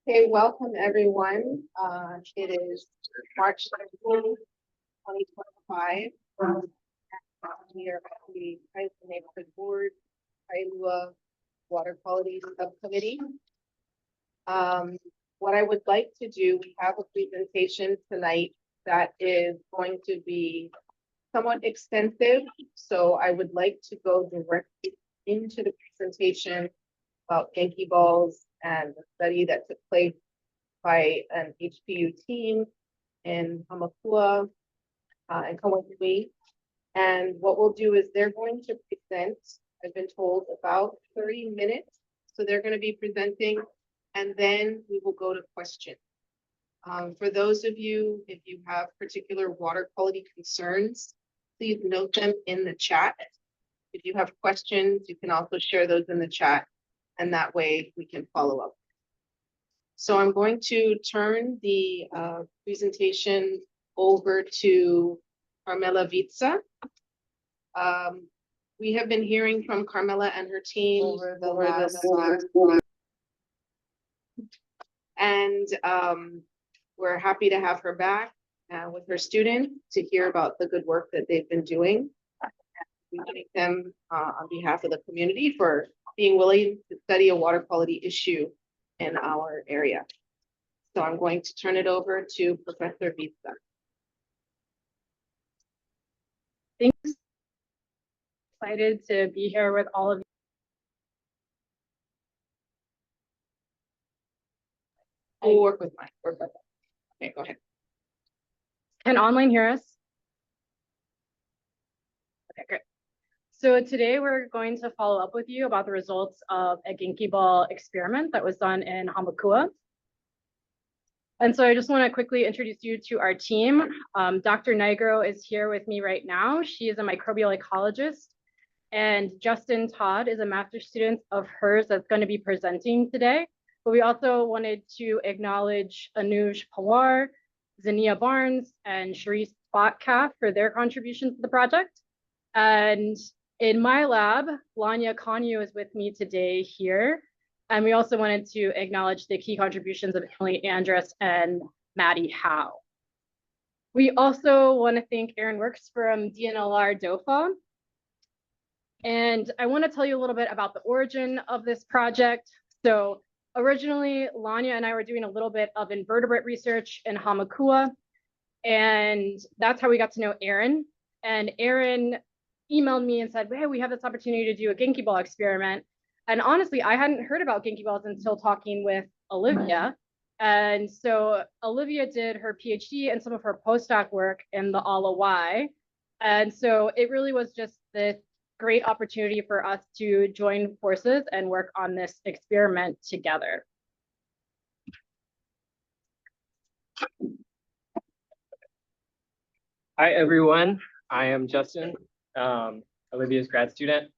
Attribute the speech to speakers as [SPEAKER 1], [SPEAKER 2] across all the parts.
[SPEAKER 1] Okay, welcome everyone. It is March 13th, 2025. We are at the Kailua Neighborhood Board, Kailua Water Quality Subcommittee. What I would like to do, we have a presentation tonight that is going to be somewhat extensive. So I would like to go directly into the presentation about Genki balls and the study that took place by an HPU team in Hamakua and Kawainui. And what we'll do is they're going to present, I've been told, about 30 minutes. So they're going to be presenting, and then we will go to questions. For those of you, if you have particular water quality concerns, please note them in the chat. If you have questions, you can also share those in the chat, and that way we can follow up. So I'm going to turn the presentation over to Carmella Vizza. We have been hearing from Carmella and her team over the last and we're happy to have her back with her students to hear about the good work that they've been doing. We thank them on behalf of the community for being willing to study a water quality issue in our area. So I'm going to turn it over to Professor Vizza.
[SPEAKER 2] Thanks. Excited to be here with all of you.
[SPEAKER 1] We'll work with mine. Okay, go ahead.
[SPEAKER 2] Can online hear us? Okay, great. So today we're going to follow up with you about the results of a Genki ball experiment that was done in Hamakua. And so I just want to quickly introduce you to our team. Dr. Nigro is here with me right now. She is a microbial ecologist. And Justin Todd is a master's student of hers that's going to be presenting today. But we also wanted to acknowledge Anuj Pawar, Zania Barnes, and Sharice Spotcalf for their contributions to the project. And in my lab, Lanya Konyu is with me today here. And we also wanted to acknowledge the key contributions of Emily Andrus and Maddie Howe. We also want to thank Aaron Works from DNLR DOFA. And I want to tell you a little bit about the origin of this project. So originally, Lanya and I were doing a little bit of invertebrate research in Hamakua. And that's how we got to know Aaron. And Aaron emailed me and said, hey, we have this opportunity to do a Genki ball experiment. And honestly, I hadn't heard about Genki balls until talking with Olivia. And so Olivia did her PhD and some of her postdoc work in the Ala. And so it really was just this great opportunity for us to join forces and work on this experiment together.
[SPEAKER 3] Hi, everyone. I am Justin, Olivia's grad student.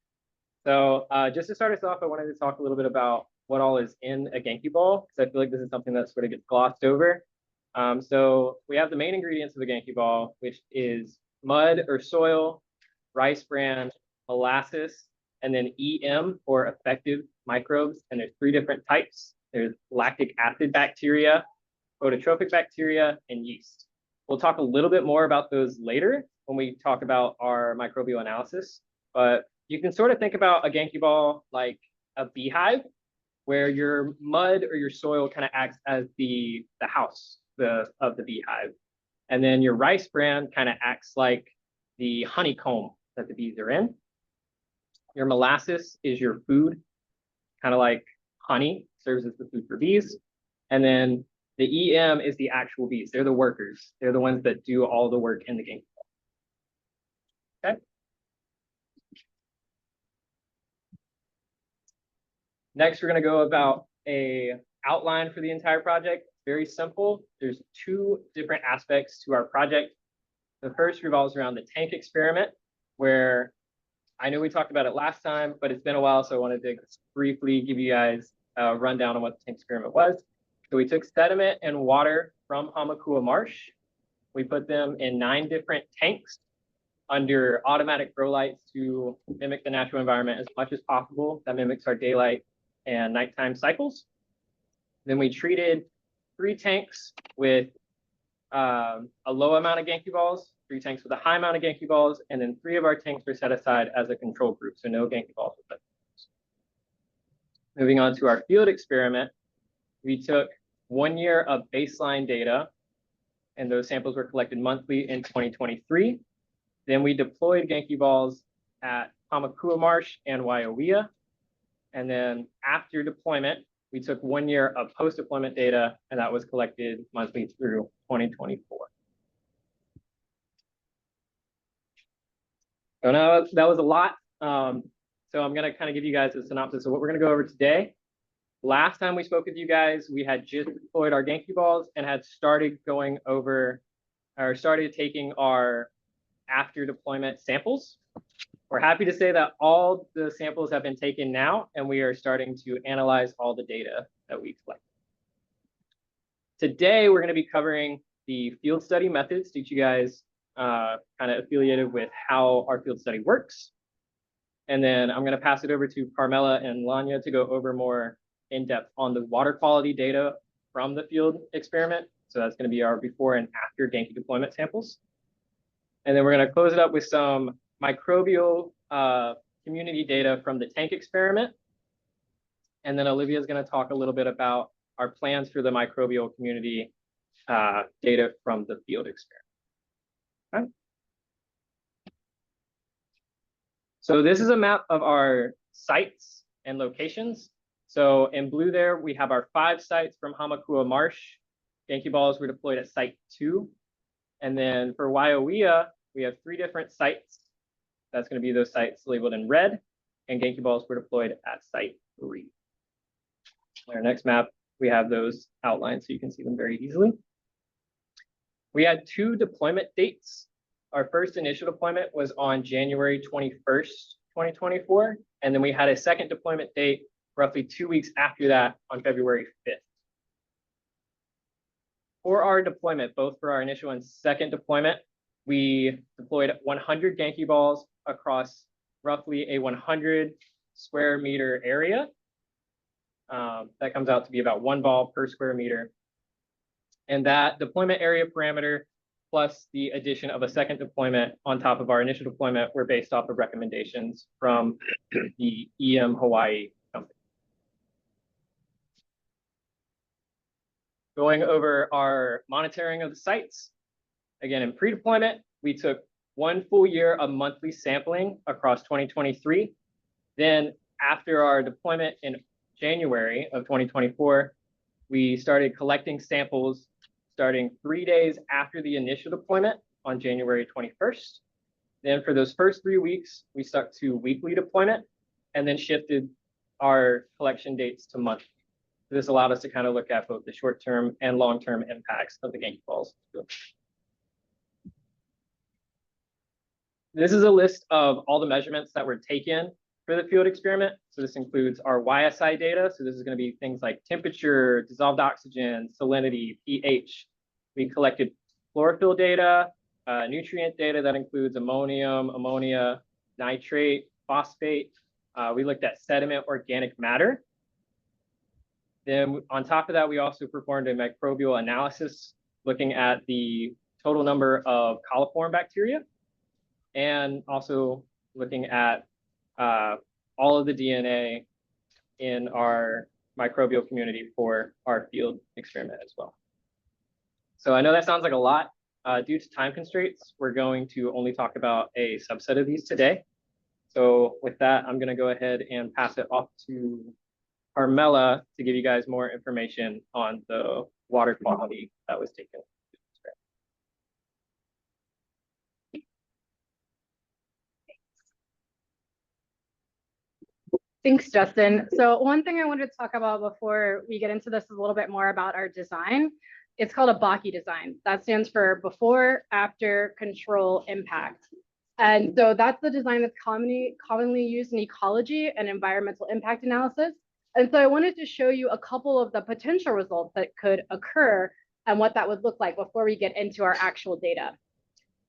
[SPEAKER 3] So just to start us off, I wanted to talk a little bit about what all is in a Genki ball, because I feel like this is something that sort of gets glossed over. So we have the main ingredients of a Genki ball, which is mud or soil, rice bran, molasses, and then EM or effective microbes. And there's 3 different types. There's lactic acid bacteria, phototrophic bacteria, and yeast. We'll talk a little bit more about those later when we talk about our microbial analysis, but you can sort of think about a Genki ball like a beehive, where your mud or your soil kind of acts as the house of the beehive. And then your rice bran kind of acts like the honeycomb that the bees are in. Your molasses is your food, kind of like honey, serves as the food for bees. And then the EM is the actual bees. They're the workers. They're the ones that do all the work in the Genki ball. Okay. Next, we're going to go about a outline for the entire project. Very simple. There's 2 different aspects to our project. The first revolves around the tank experiment, where I know we talked about it last time, but it's been a while, so I wanted to briefly give you guys a rundown on what the tank experiment was. So we took sediment and water from Hamakua Marsh. We put them in 9 different tanks under automatic grow lights to mimic the natural environment as much as possible. That mimics our daylight and nighttime cycles. Then we treated 3 tanks with a low amount of Genki balls, 3 tanks with a high amount of Genki balls, and then 3 of our tanks were set aside as a control group, so no Genki balls. Moving on to our field experiment, we took 1 year of baseline data, and those samples were collected monthly in 2023. Then we deployed Genki balls at Hamakua Marsh and Waiawea. And then after deployment, we took 1 year of post-deployment data, and that was collected monthly through 2024. So now that was a lot. So I'm going to kind of give you guys a synopsis of what we're going to go over today. Last time we spoke with you guys, we had just deployed our Genki balls and had started going over, or started taking our after deployment samples. We're happy to say that all the samples have been taken now, and we are starting to analyze all the data that we collected. Today, we're going to be covering the field study methods, teach you guys kind of affiliated with how our field study works. And then I'm going to pass it over to Carmella and Lanya to go over more in depth on the water quality data from the field experiment. So that's going to be our before and after Genki deployment samples. And then we're going to close it up with some microbial community data from the tank experiment. And then Olivia is going to talk a little bit about our plans for the microbial community data from the field experiment. Okay. So this is a map of our sites and locations. So in blue there, we have our 5 sites from Hamakua Marsh. Genki balls were deployed at site 2. And then for Waiawea, we have 3 different sites. That's going to be those sites labeled in red. And Genki balls were deployed at site 3. On our next map, we have those outlined so you can see them very easily. We had 2 deployment dates. Our first initial deployment was on January 21st, 2024. And then we had a second deployment date roughly 2 weeks after that on February 5th. For our deployment, both for our initial and second deployment, we deployed 100 Genki balls across roughly a 100 square meter area. That comes out to be about 1 ball per square meter. And that deployment area parameter plus the addition of a second deployment on top of our initial deployment were based off of recommendations from the EM Hawaii company. Going over our monitoring of the sites. Again, in pre-deployment, we took 1 full year of monthly sampling across 2023. Then after our deployment in January of 2024, we started collecting samples starting 3 days after the initial deployment on January 21st. Then for those first 3 weeks, we stuck to weekly deployment and then shifted our collection dates to monthly. This allowed us to kind of look at both the short-term and long-term impacts of the Genki balls. This is a list of all the measurements that were taken for the field experiment. So this includes our YSI data. So this is going to be things like temperature, dissolved oxygen, salinity, pH. We collected chlorophyll data, nutrient data that includes ammonium, ammonia, nitrate, phosphate. We looked at sediment, organic matter. Then on top of that, we also performed a microbial analysis looking at the total number of coliform bacteria and also looking at all of the DNA in our microbial community for our field experiment as well. So I know that sounds like a lot. Due to time constraints, we're going to only talk about a subset of these today. So with that, I'm going to go ahead and pass it off to Carmella to give you guys more information on the water quality that was taken.
[SPEAKER 2] Thanks, Justin. So one thing I wanted to talk about before we get into this is a little bit more about our design. It's called a BACI design. That stands for before, after, control, impact. And so that's the design that's commonly used in ecology and environmental impact analysis. And so I wanted to show you a couple of the potential results that could occur and what that would look like before we get into our actual data.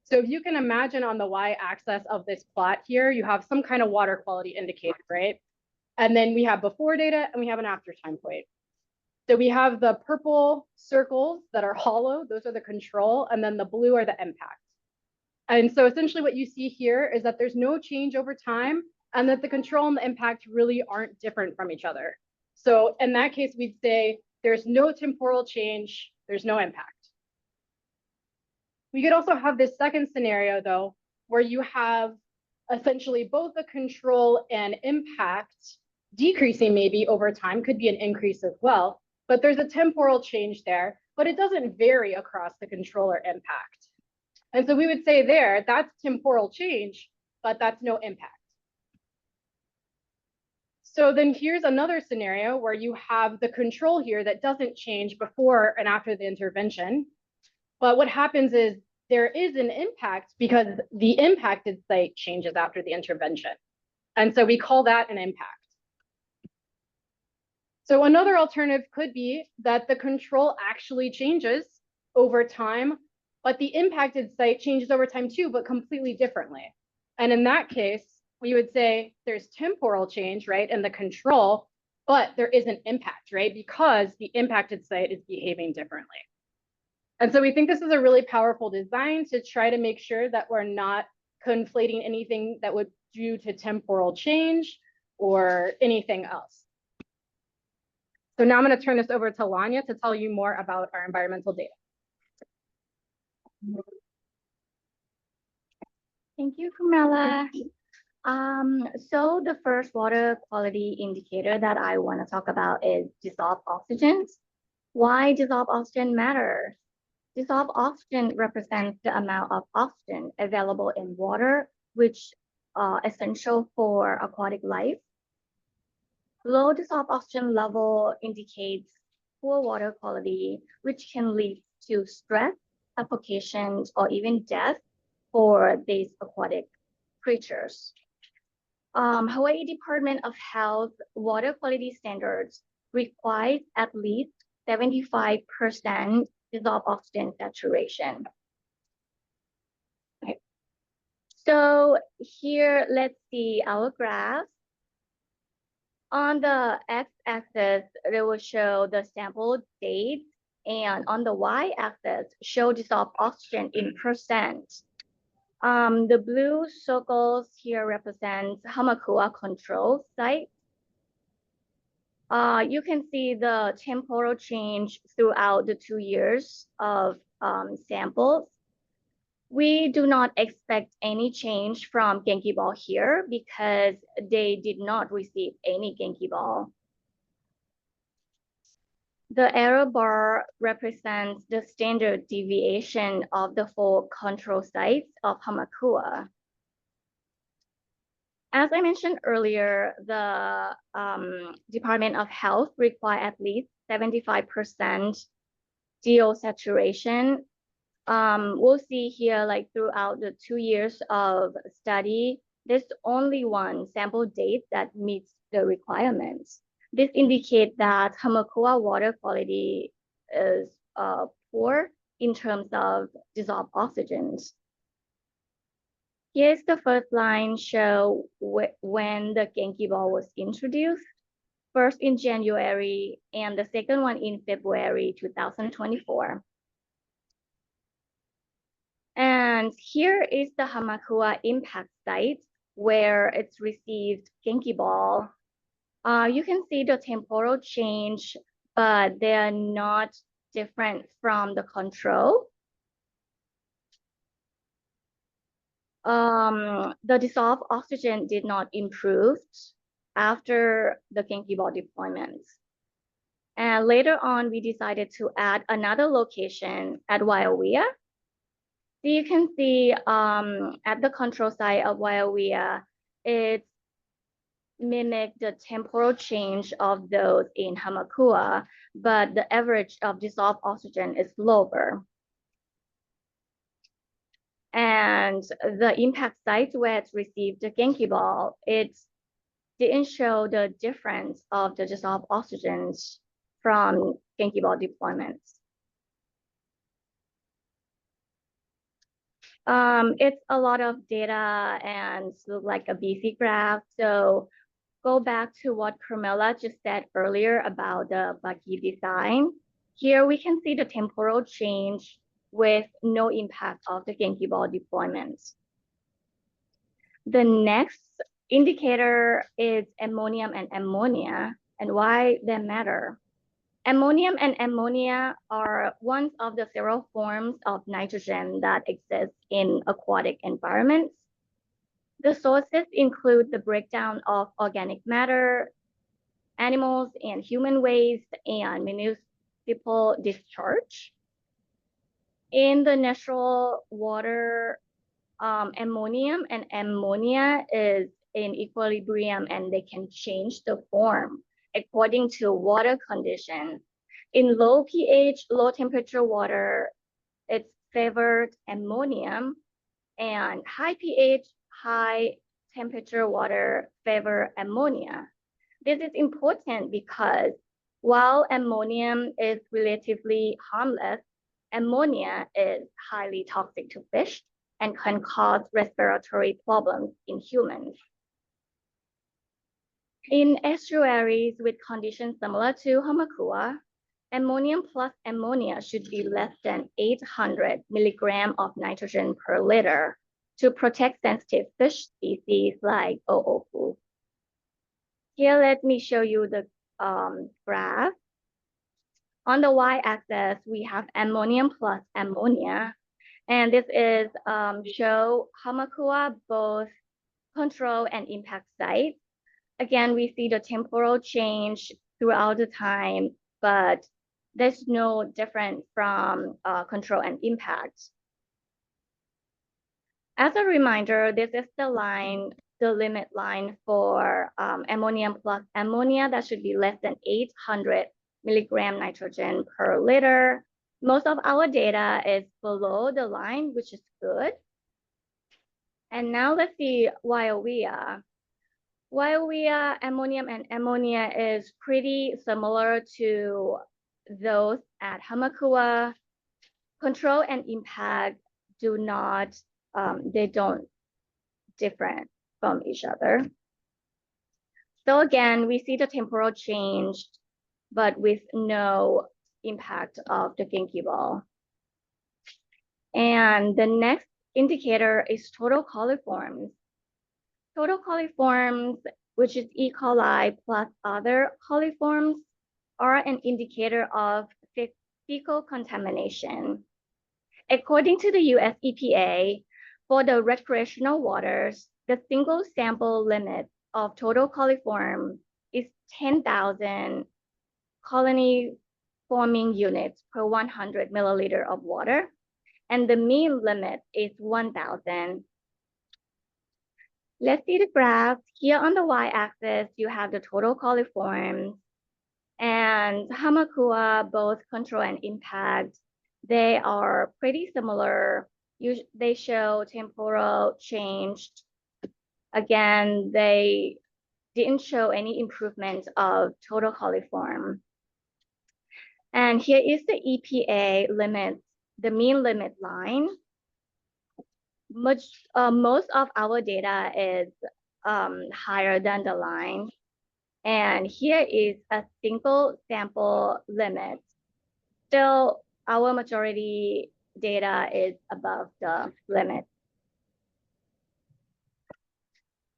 [SPEAKER 2] So if you can imagine on the y-axis of this plot here, you have some kind of water quality indicator, right? And then we have before data and we have an after time point. So we have the purple circles that are hollow, those are the control, and then the blue are the impact. And so essentially what you see here is that there's no change over time and that the control and the impact really aren't different from each other. So in that case, we'd say there's no temporal change, there's no impact. We could also have this second scenario though, where you have essentially both the control and impact decreasing maybe over time, could be an increase as well, but there's a temporal change there, but it doesn't vary across the control or impact. And so we would say there, that's temporal change, but that's no impact. So then here's another scenario where you have the control here that doesn't change before and after the intervention. But what happens is there is an impact because the impacted site changes after the intervention. And so we call that an impact. So another alternative could be that the control actually changes over time, but the impacted site changes over time too, but completely differently. And in that case, we would say there's temporal change, right, in the control, but there is an impact, right, because the impacted site is behaving differently. And so we think this is a really powerful design to try to make sure that we're not conflating anything that would due to temporal change or anything else. So now I'm going to turn this over to Lanya to tell you more about our environmental data.
[SPEAKER 4] Thank you, Carmella. So the first water quality indicator that I want to talk about is dissolved oxygen. Why dissolved oxygen matters? Dissolved oxygen represents the amount of oxygen available in water, which are essential for aquatic life. Low dissolved oxygen level indicates poor water quality, which can lead to stress, suffocation, or even death for these aquatic creatures. Hawaii Department of Health water quality standards requires at least 75% dissolved oxygen saturation. Okay. So here, let's see our graph. On the x-axis, it will show the sample date, and on the y-axis, show dissolved oxygen in percent. The blue circles here represent Hamakua control site. You can see the temporal change throughout the 2 years of samples. We do not expect any change from Genki ball here because they did not receive any Genki ball. The error bar represents the standard deviation of the 4 control sites of Hamakua. As I mentioned earlier, the Department of Health require at least 75% DO saturation. We'll see here, like throughout the 2 years of study, there's only one sample date that meets the requirements. This indicates that Hamakua water quality is poor in terms of dissolved oxygens. Here's the first line show when the Genki ball was introduced, first in January and the second one in February 2024. And here is the Hamakua impact site where it's received Genki ball. You can see the temporal change, but they're not different from the control. The dissolved oxygen did not improve after the Genki ball deployments. And later on, we decided to add another location at Wailea. So you can see at the control site of Wailea, it mimicked the temporal change of those in Hamakua, but the average of dissolved oxygen is lower. And the impact site where it received the Genki ball, it didn't show the difference of the dissolved oxygens from Genki ball deployments. It's a lot of data and look like a busy graph. So go back to what Carmella just said earlier about the buggy design, here we can see the temporal change with no impact of the Genki ball deployment. The next indicator is ammonium and ammonia and why they matter. Ammonium and ammonia are one of the several forms of nitrogen that exist in aquatic environments. The sources include the breakdown of organic matter, animals and human waste, and municipal discharge. In the natural water, ammonium and ammonia is in equilibrium and they can change the form according to water conditions. In low pH, low temperature water, it's favored ammonium, and high pH, high temperature water favor ammonia. This is important because while ammonium is relatively harmless, ammonia is highly toxic to fish and can cause respiratory problems in humans. In estuaries with conditions similar to Hamakua, ammonium plus ammonia should be less than 800 milligrams of nitrogen per liter to protect sensitive fish species like oofu. Here, let me show you the graph. On the y-axis, we have ammonium plus ammonia, and this is show Hamakua, both control and impact sites. Again, we see the temporal change throughout the time, but there's no difference from control and impact. As a reminder, this is the line, the limit line for ammonium plus ammonia that should be less than 800 milligram nitrogen per liter. Most of our data is below the line, which is good. And now let's see Wailea. Wailea, ammonium and ammonia is pretty similar to those at Hamakua. Control and impact do not, they don't different from each other. So again, we see the temporal change, but with no impact of the Genki ball. And the next indicator is total coliforms. Total coliforms, which is E. coli plus other coliforms, are an indicator of fecal contamination. According to the US EPA, for the recreational waters, the single sample limit of total coliform is 10,000 colony forming units per 100 milliliter of water, and the mean limit is 1,000. Let's see the graph. Here on the y-axis, you have the total coliforms, and Hamakua, both control and impact, they are pretty similar. They show temporal change. Again, they didn't show any improvement of total coliform. And here is the EPA limit, the mean limit line. Most of our data is higher than the line. And here is a single sample limit. Still, our majority data is above the limit.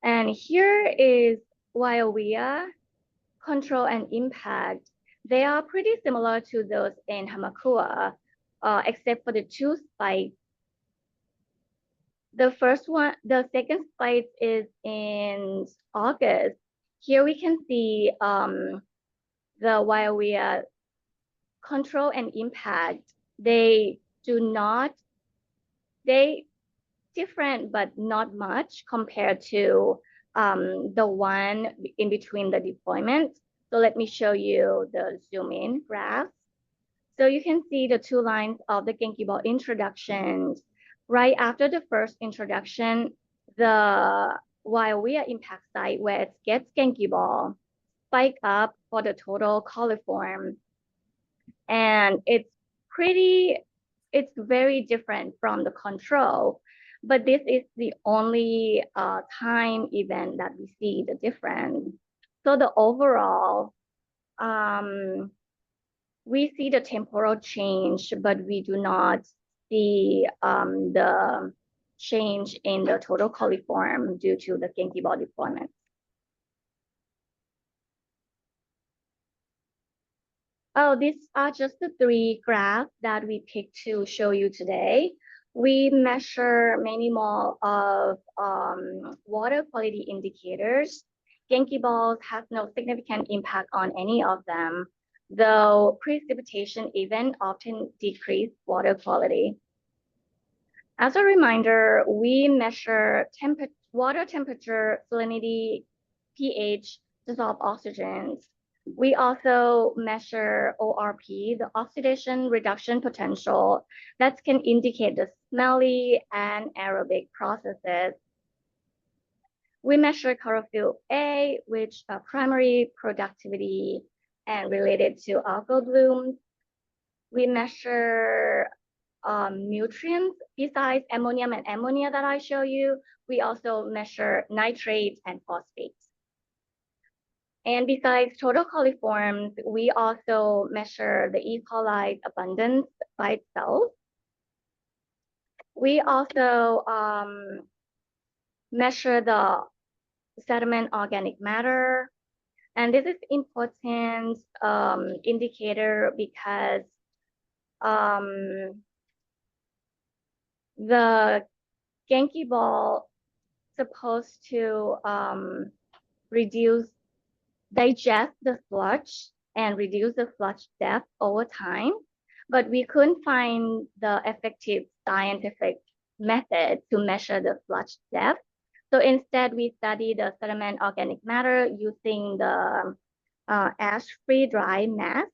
[SPEAKER 4] And here is Wailea, control and impact. They are pretty similar to those in Hamakua, except for the two spikes. The second spike is in August. Here we can see the Wailea control and impact. They different, but not much compared to the one in between the deployment. So let me show you the zoom in graph. So you can see the two lines of the Genki ball introductions. Right after the first introduction, the Wailea impact site where it gets Genki ball spike up for the total coliform. And it's very different from the control, but this is the only time event that we see the difference. So the overall, we see the temporal change, but we do not see the change in the total coliform due to the Genki ball deployment. Oh, these are just the 3 graphs that we picked to show you today. We measure many more of water quality indicators. Genki balls have no significant impact on any of them, though precipitation event often decrease water quality. As a reminder, we measure water temperature, salinity, pH, dissolved oxygens. We also measure ORP, the oxidation reduction potential, that can indicate the smelly and aerobic processes. We measure chlorophyll A, which are primary productivity and related to algal blooms. We measure nutrients besides ammonium and ammonia that I show you. We also measure nitrates and phosphates. And besides total coliforms, we also measure the E. coli abundance by itself. We also measure the sediment organic matter. And this is important indicator because the Genki ball supposed to digest the sludge and reduce the sludge depth over time, but we couldn't find the effective scientific method to measure the sludge depth. So instead, we study the sediment organic matter using the ash-free dry mass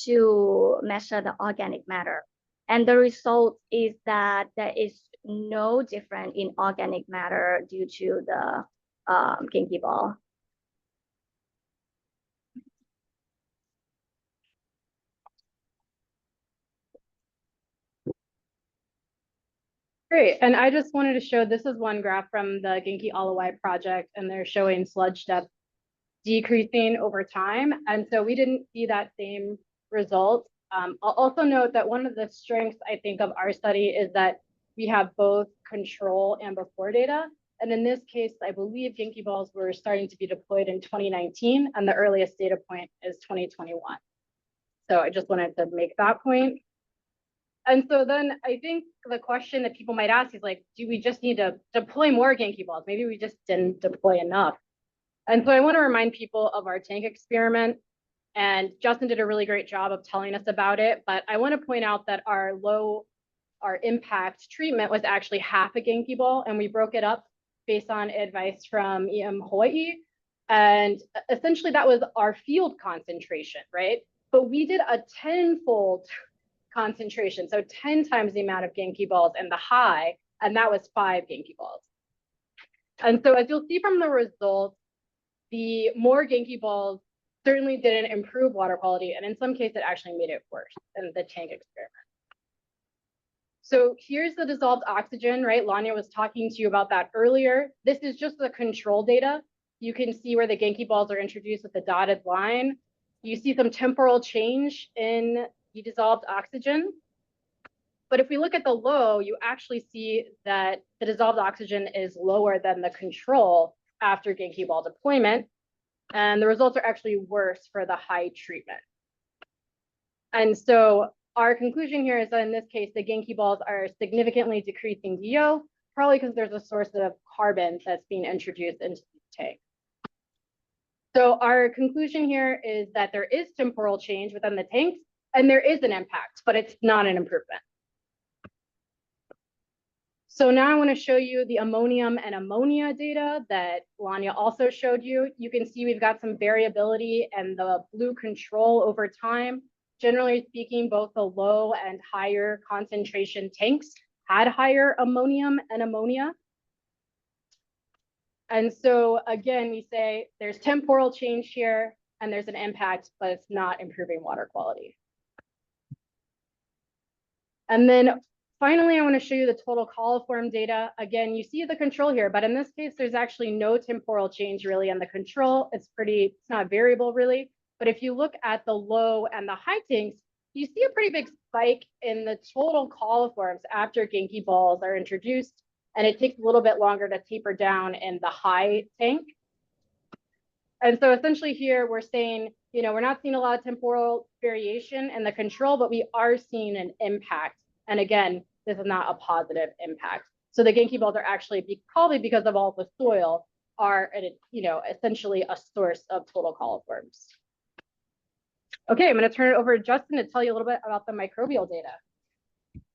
[SPEAKER 4] to measure the organic matter. And the result is that there is no difference in organic matter due to the Genki ball.
[SPEAKER 2] Great, and I just wanted to show, this is one graph from the Genki Alawai project, and they're showing sludge depth decreasing over time. And so we didn't see that same result. I'll also note that one of the strengths, I think, of our study is that we have both control and before data. And in this case, I believe Genki balls were starting to be deployed in 2019, and the earliest data point is 2021. So I just wanted to make that point. And so then I think the question that people might ask is like, do we just need to deploy more Genki balls? Maybe we just didn't deploy enough. And so I want to remind people of our tank experiment. And Justin did a really great job of telling us about it. But I want to point out that our impact treatment was actually half a Genki ball, and we broke it up based on advice from EM Hawaii. And essentially that was our field concentration, right? But we did a 10-fold concentration, so 10 times the amount of Genki balls in the high, and that was 5 Genki balls. And so as you'll see from the results, the more Genki balls certainly didn't improve water quality, and in some cases it actually made it worse than the tank experiment. So here's the dissolved oxygen, right? Lanya was talking to you about that earlier. This is just the control data. You can see where the Genki balls are introduced with the dotted line. You see some temporal change in the dissolved oxygen. But if we look at the low, you actually see that the dissolved oxygen is lower than the control after Genki ball deployment. And the results are actually worse for the high treatment. And so our conclusion here is that in this case, the Genki balls are significantly decreasing DO, probably because there's a source of carbon that's being introduced into the tank. So our conclusion here is that there is temporal change within the tanks, and there is an impact, but it's not an improvement. So now I want to show you the ammonium and ammonia data that Lanya also showed you. You can see we've got some variability and the blue control over time. Generally speaking, both the low and higher concentration tanks had higher ammonium and ammonia. And so again, we say there's temporal change here and there's an impact, but it's not improving water quality. And then Finally, I want to show you the total coliform data. Again, you see the control here, but in this case, there's actually no temporal change really in the control. It's not variable really. But if you look at the low and the high tanks, you see a pretty big spike in the total coliforms after Genki balls are introduced. And it takes a little bit longer to taper down in the high tank. And so essentially here we're saying, we're not seeing a lot of temporal variation in the control, but we are seeing an impact. And again, this is not a positive impact. So the Genki balls are actually probably because of all the soil are, essentially a source of total coliforms. Okay, I'm going to turn it over to Justin to tell you a little bit about the microbial data.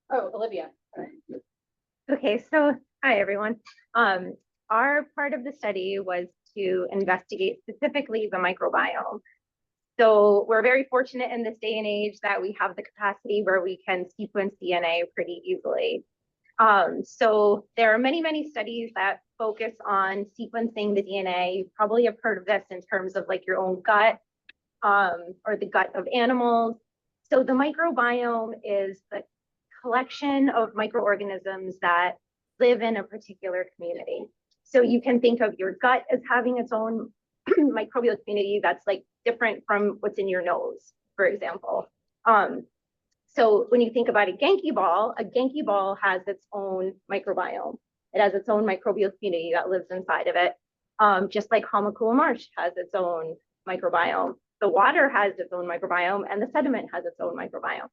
[SPEAKER 2] Oh, Olivia.
[SPEAKER 5] Okay, so hi everyone. Our part of the study was to investigate specifically the microbiome. So we're very fortunate in this day and age that we have the capacity where we can sequence DNA pretty easily. So there are many, many studies that focus on sequencing the DNA. You probably have heard of this in terms of like your own gut or the gut of animals. So the microbiome is the collection of microorganisms that live in a particular community. So you can think of your gut as having its own microbial community that's like different from what's in your nose, for example. So when you think about a Genki ball has its own microbiome. It has its own microbial community that lives inside of it. Just like Hamakua Marsh has its own microbiome. The water has its own microbiome and the sediment has its own microbiome.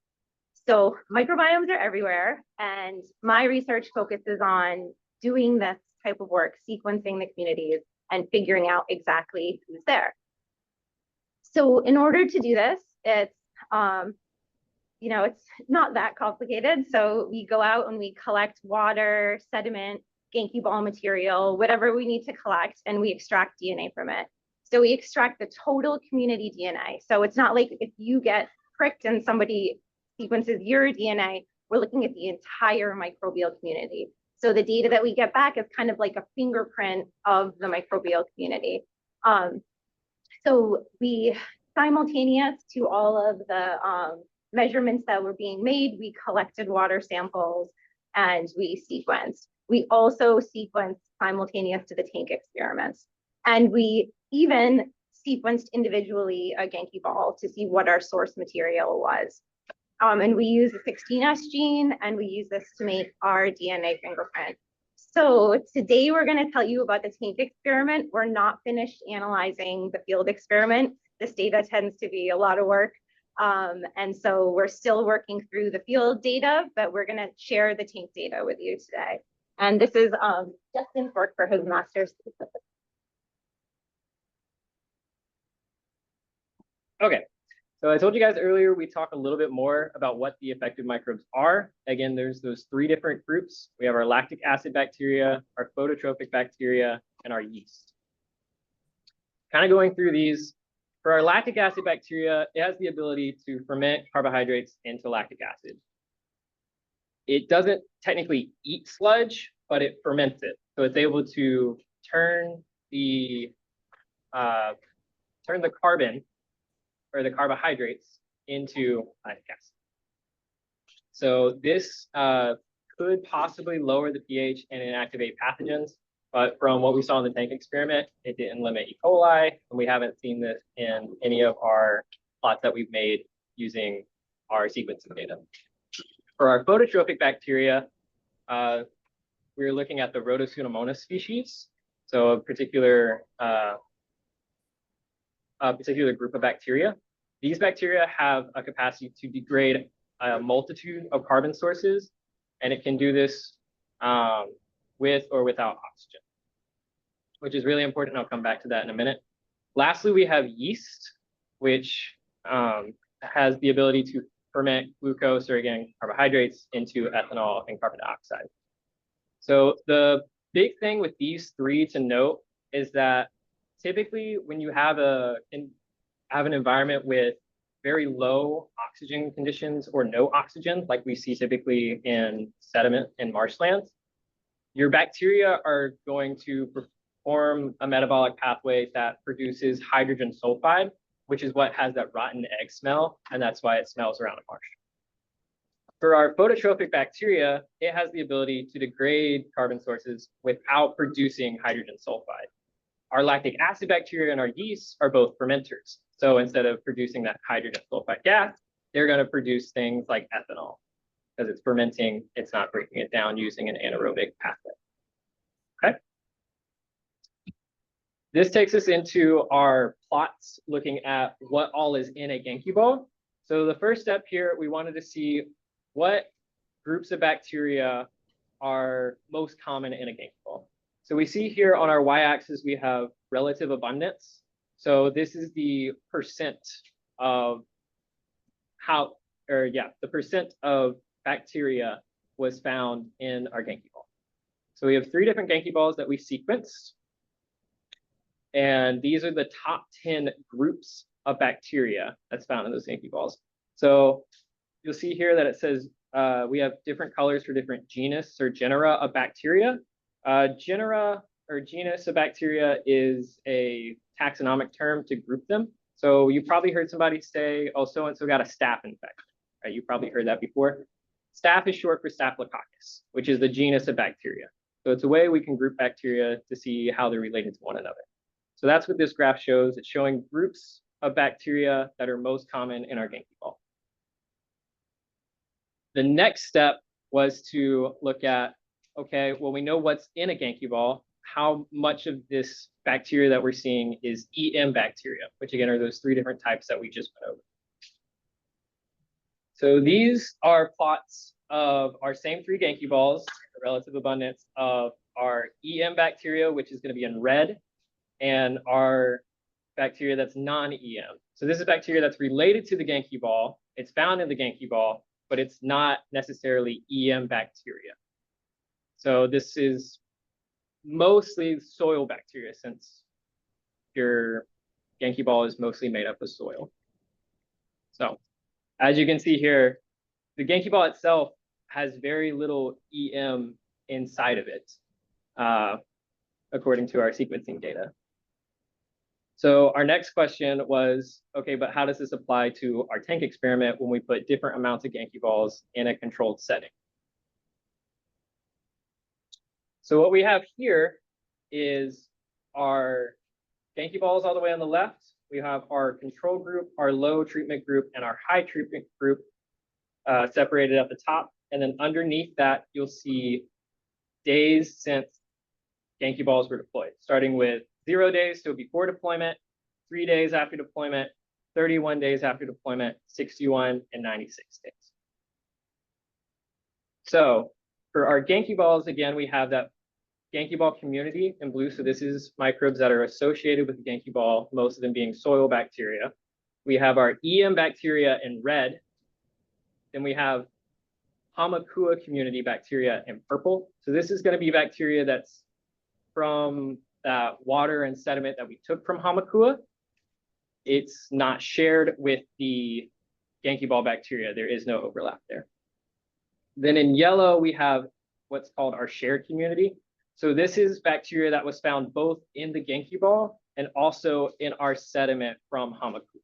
[SPEAKER 5] So microbiomes are everywhere. And my research focuses on doing this type of work, sequencing the communities and figuring out exactly who's there. So in order to do this, it's not that complicated. So we go out and we collect water, sediment, Genki ball material, whatever we need to collect, and we extract DNA from it. So we extract the total community DNA. So it's not like if you get pricked and somebody sequences your DNA, we're looking at the entire microbial community. So the data that we get back is kind of like a fingerprint of the microbial community. So we, simultaneous to all of the measurements that were being made, we collected water samples and we sequenced. We also sequenced simultaneous to the tank experiments. And we even sequenced individually a Genki ball to see what our source material was. And we use the 16S gene, and we use this to make our DNA fingerprint. So today we're going to tell you about the tank experiment. We're not finished analyzing the field experiment. This data tends to be a lot of work. And so we're still working through the field data, but we're going to share the tank data with you today. And this is Justin's work for his master's thesis.
[SPEAKER 3] Okay, so I told you guys earlier, we talk a little bit more about what the effective microbes are. Again, there's those 3 different groups. We have our lactic acid bacteria, our phototrophic bacteria, and our yeast. Kind of going through these, for our lactic acid bacteria, it has the ability to ferment carbohydrates into lactic acid. It doesn't technically eat sludge, but it ferments it. So it's able to turn the carbon or the carbohydrates into lactic acid. So this could possibly lower the pH and inactivate pathogens, but from what we saw in the tank experiment, it didn't limit E. coli, and we haven't seen this in any of our plots that we've made using our sequencing data. For our phototrophic bacteria, we're looking at the Rhodopseudomonas species, so a particular group of bacteria. These bacteria have a capacity to degrade a multitude of carbon sources, and it can do this with or without oxygen, which is really important. I'll come back to that in a minute. Lastly, we have yeast, which has the ability to ferment glucose, or again, carbohydrates, into ethanol and carbon dioxide. So the big thing with these 3 to note is that typically when you have an environment with very low oxygen conditions or no oxygen, like we see typically in sediment and marshlands, your bacteria are going to perform a metabolic pathway that produces hydrogen sulfide, which is what has that rotten egg smell, and that's why it smells around a marsh. For our phototrophic bacteria, it has the ability to degrade carbon sources without producing hydrogen sulfide. Our lactic acid bacteria and our yeasts are both fermenters. So instead of producing that hydrogen sulfide gas, they're going to produce things like ethanol. Because it's fermenting, it's not breaking it down using an anaerobic pathway. Okay. This takes us into our plots looking at what all is in a Genki ball. So the first step here, we wanted to see what groups of bacteria are most common in a Genki ball. So we see here on our y-axis, we have relative abundance. So this is the percent of the percent of bacteria was found in our Genki ball. So we have 3 different Genki balls that we sequenced. And these are the top 10 groups of bacteria that's found in those Genki balls. So you'll see here that it says we have different colors for different genus or genera of bacteria. Genera or genus of bacteria is a taxonomic term to group them. So you probably heard somebody say, oh, so-and-so got a staph infection, right? You probably heard that before. Staph is short for Staphylococcus, which is the genus of bacteria. So it's a way we can group bacteria to see how they're related to one another. So that's what this graph shows. It's showing groups of bacteria that are most common in our Genki ball. The next step was to look at, okay, well, we know what's in a Genki ball. How much of this bacteria that we're seeing is EM bacteria, which again are those 3 different types that we just went over. So these are plots of our same 3 Genki balls, the relative abundance of our EM bacteria, which is going to be in red, and our bacteria that's non-EM. So this is bacteria that's related to the Genki ball. It's found in the Genki ball, but it's not necessarily EM bacteria. So this is mostly soil bacteria, since your Genki ball is mostly made up of soil. So as you can see here, the Genki ball itself has very little EM inside of it, according to our sequencing data. So our next question was, okay, but how does this apply to our tank experiment when we put different amounts of Genki balls in a controlled setting? So what we have here is our Genki balls all the way on the left. We have our control group, our low treatment group, and our high treatment group separated at the top. And then underneath that, you'll see days since Genki balls were deployed, starting with 0 days, so before deployment, 3 days after deployment, 31 days after deployment, 61 and 96 days. So for our Genki balls, again, we have that Genki ball community in blue. So this is microbes that are associated with the Genki ball, most of them being soil bacteria. We have our EM bacteria in red. Then we have Hamakua community bacteria in purple. So this is going to be bacteria that's from that water and sediment that we took from Hamakua. It's not shared with the Genki ball bacteria. There is no overlap there. Then in yellow, we have what's called our shared community. So this is bacteria that was found both in the Genki ball and also in our sediment from Hamakua.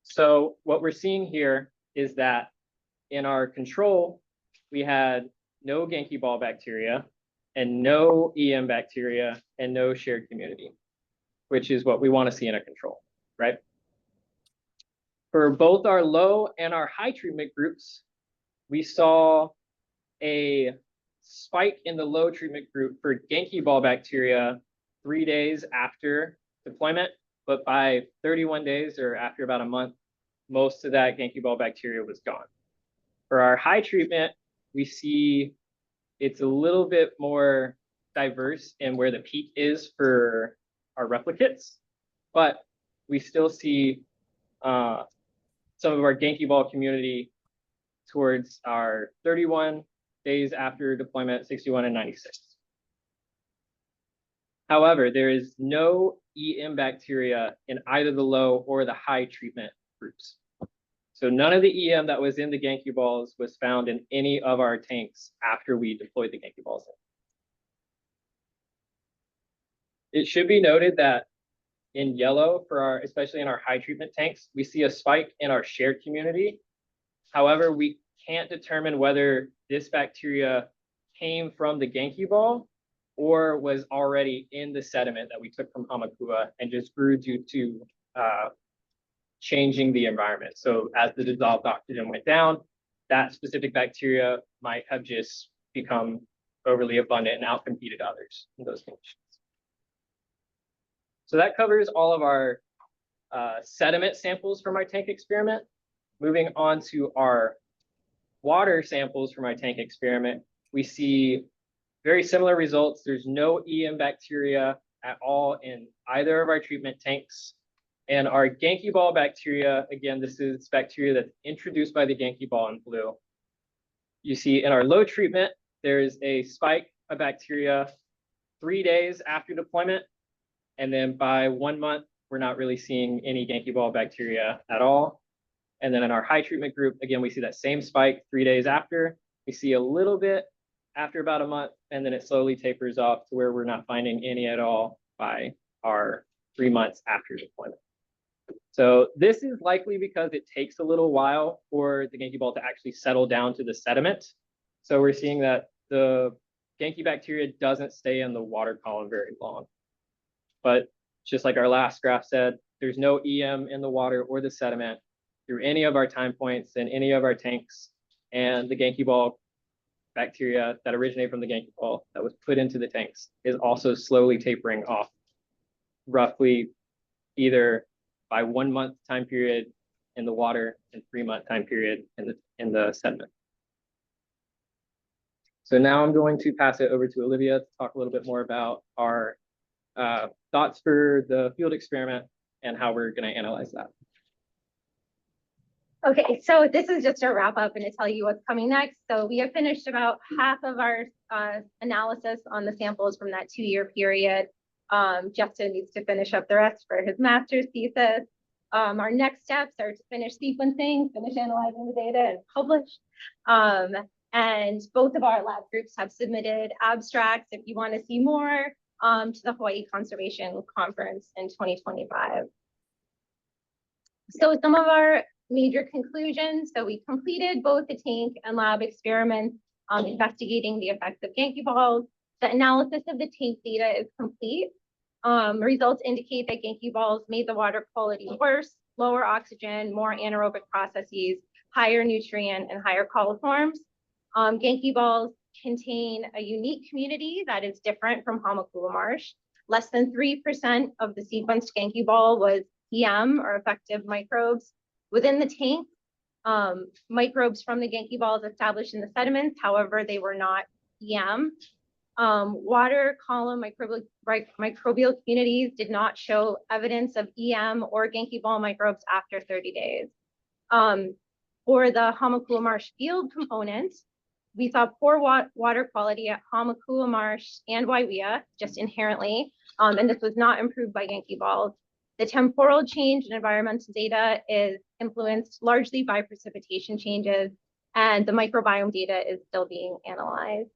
[SPEAKER 3] So what we're seeing here is that in our control, we had no Genki ball bacteria and no EM bacteria and no shared community, which is what we want to see in a control, right? For both our low and our high treatment groups, we saw a spike in the low treatment group for Genki ball bacteria 3 days after deployment, but by 31 days or after about a month, most of that Genki ball bacteria was gone. For our high treatment, we see it's a little bit more diverse in where the peak is for our replicates, but we still see some of our Genki ball community towards our 31 days after deployment, 61 and 96. However, there is no EM bacteria in either the low or the high treatment groups. So none of the EM that was in the Genki balls was found in any of our tanks after we deployed the Genki balls in. It should be noted that in yellow for our, especially in our high treatment tanks, we see a spike in our shared community. However, we can't determine whether this bacteria came from the Genki ball or was already in the sediment that we took from Hamakua and just grew due to changing the environment. So as the dissolved oxygen went down, that specific bacteria might have just become overly abundant and outcompeted others in those conditions. So that covers all of our sediment samples from our tank experiment. Moving on to our water samples from our tank experiment, we see very similar results. There's no EM bacteria at all in either of our treatment tanks. And our Genki ball bacteria, again, this is bacteria that's introduced by the Genki ball in blue. You see in our low treatment, there's a spike of bacteria 3 days after deployment. And then by 1 month, we're not really seeing any Genki ball bacteria at all. And then in our high treatment group, again, we see that same spike 3 days after. We see a little bit after about a month, and then it slowly tapers off to where we're not finding any at all by our 3 months after deployment. So this is likely because it takes a little while for the Genki ball to actually settle down to the sediment. So we're seeing that the Genki bacteria doesn't stay in the water column very long. But just like our last graph said, there's no EM in the water or the sediment through any of our time points in any of our tanks. And the Genki ball bacteria that originate from the Genki ball that was put into the tanks is also slowly tapering off, roughly either by 1 month time period in the water and 3 month time period in the sediment. So now I'm going to pass it over to Olivia to talk a little bit more about our thoughts for the field experiment and how we're going to analyze that.
[SPEAKER 5] Okay, so this is just a wrap up and to tell you what's coming next. So we have finished about half of our analysis on the samples from that 2-year period. Justin needs to finish up the rest for his master's thesis. Our next steps are to finish sequencing, finish analyzing the data, and publish. And both of our lab groups have submitted abstracts if you want to see more to the Hawaii Conservation Conference in 2025. So some of our major conclusions. So we completed both the tank and lab experiments investigating the effects of Genki balls. The analysis of the tank data is complete. Results indicate that Genki balls made the water quality worse, lower oxygen, more anaerobic processes, higher nutrient, and higher coliforms. Genki balls contain a unique community that is different from Hamakua marsh. Less than 3% of the sequenced Genki ball was EM, or effective microbes. Within the tank, microbes from the Genki balls established in the sediments, however, they were not EM. Water column microbial communities did not show evidence of EM or Genki ball microbes after 30 days. For the Hamakua marsh field component, we saw poor water quality at Hamakua marsh and Waiwea, just inherently, and this was not improved by Genki balls. The temporal change in environmental data is influenced largely by precipitation changes, and the microbiome data is still being analyzed.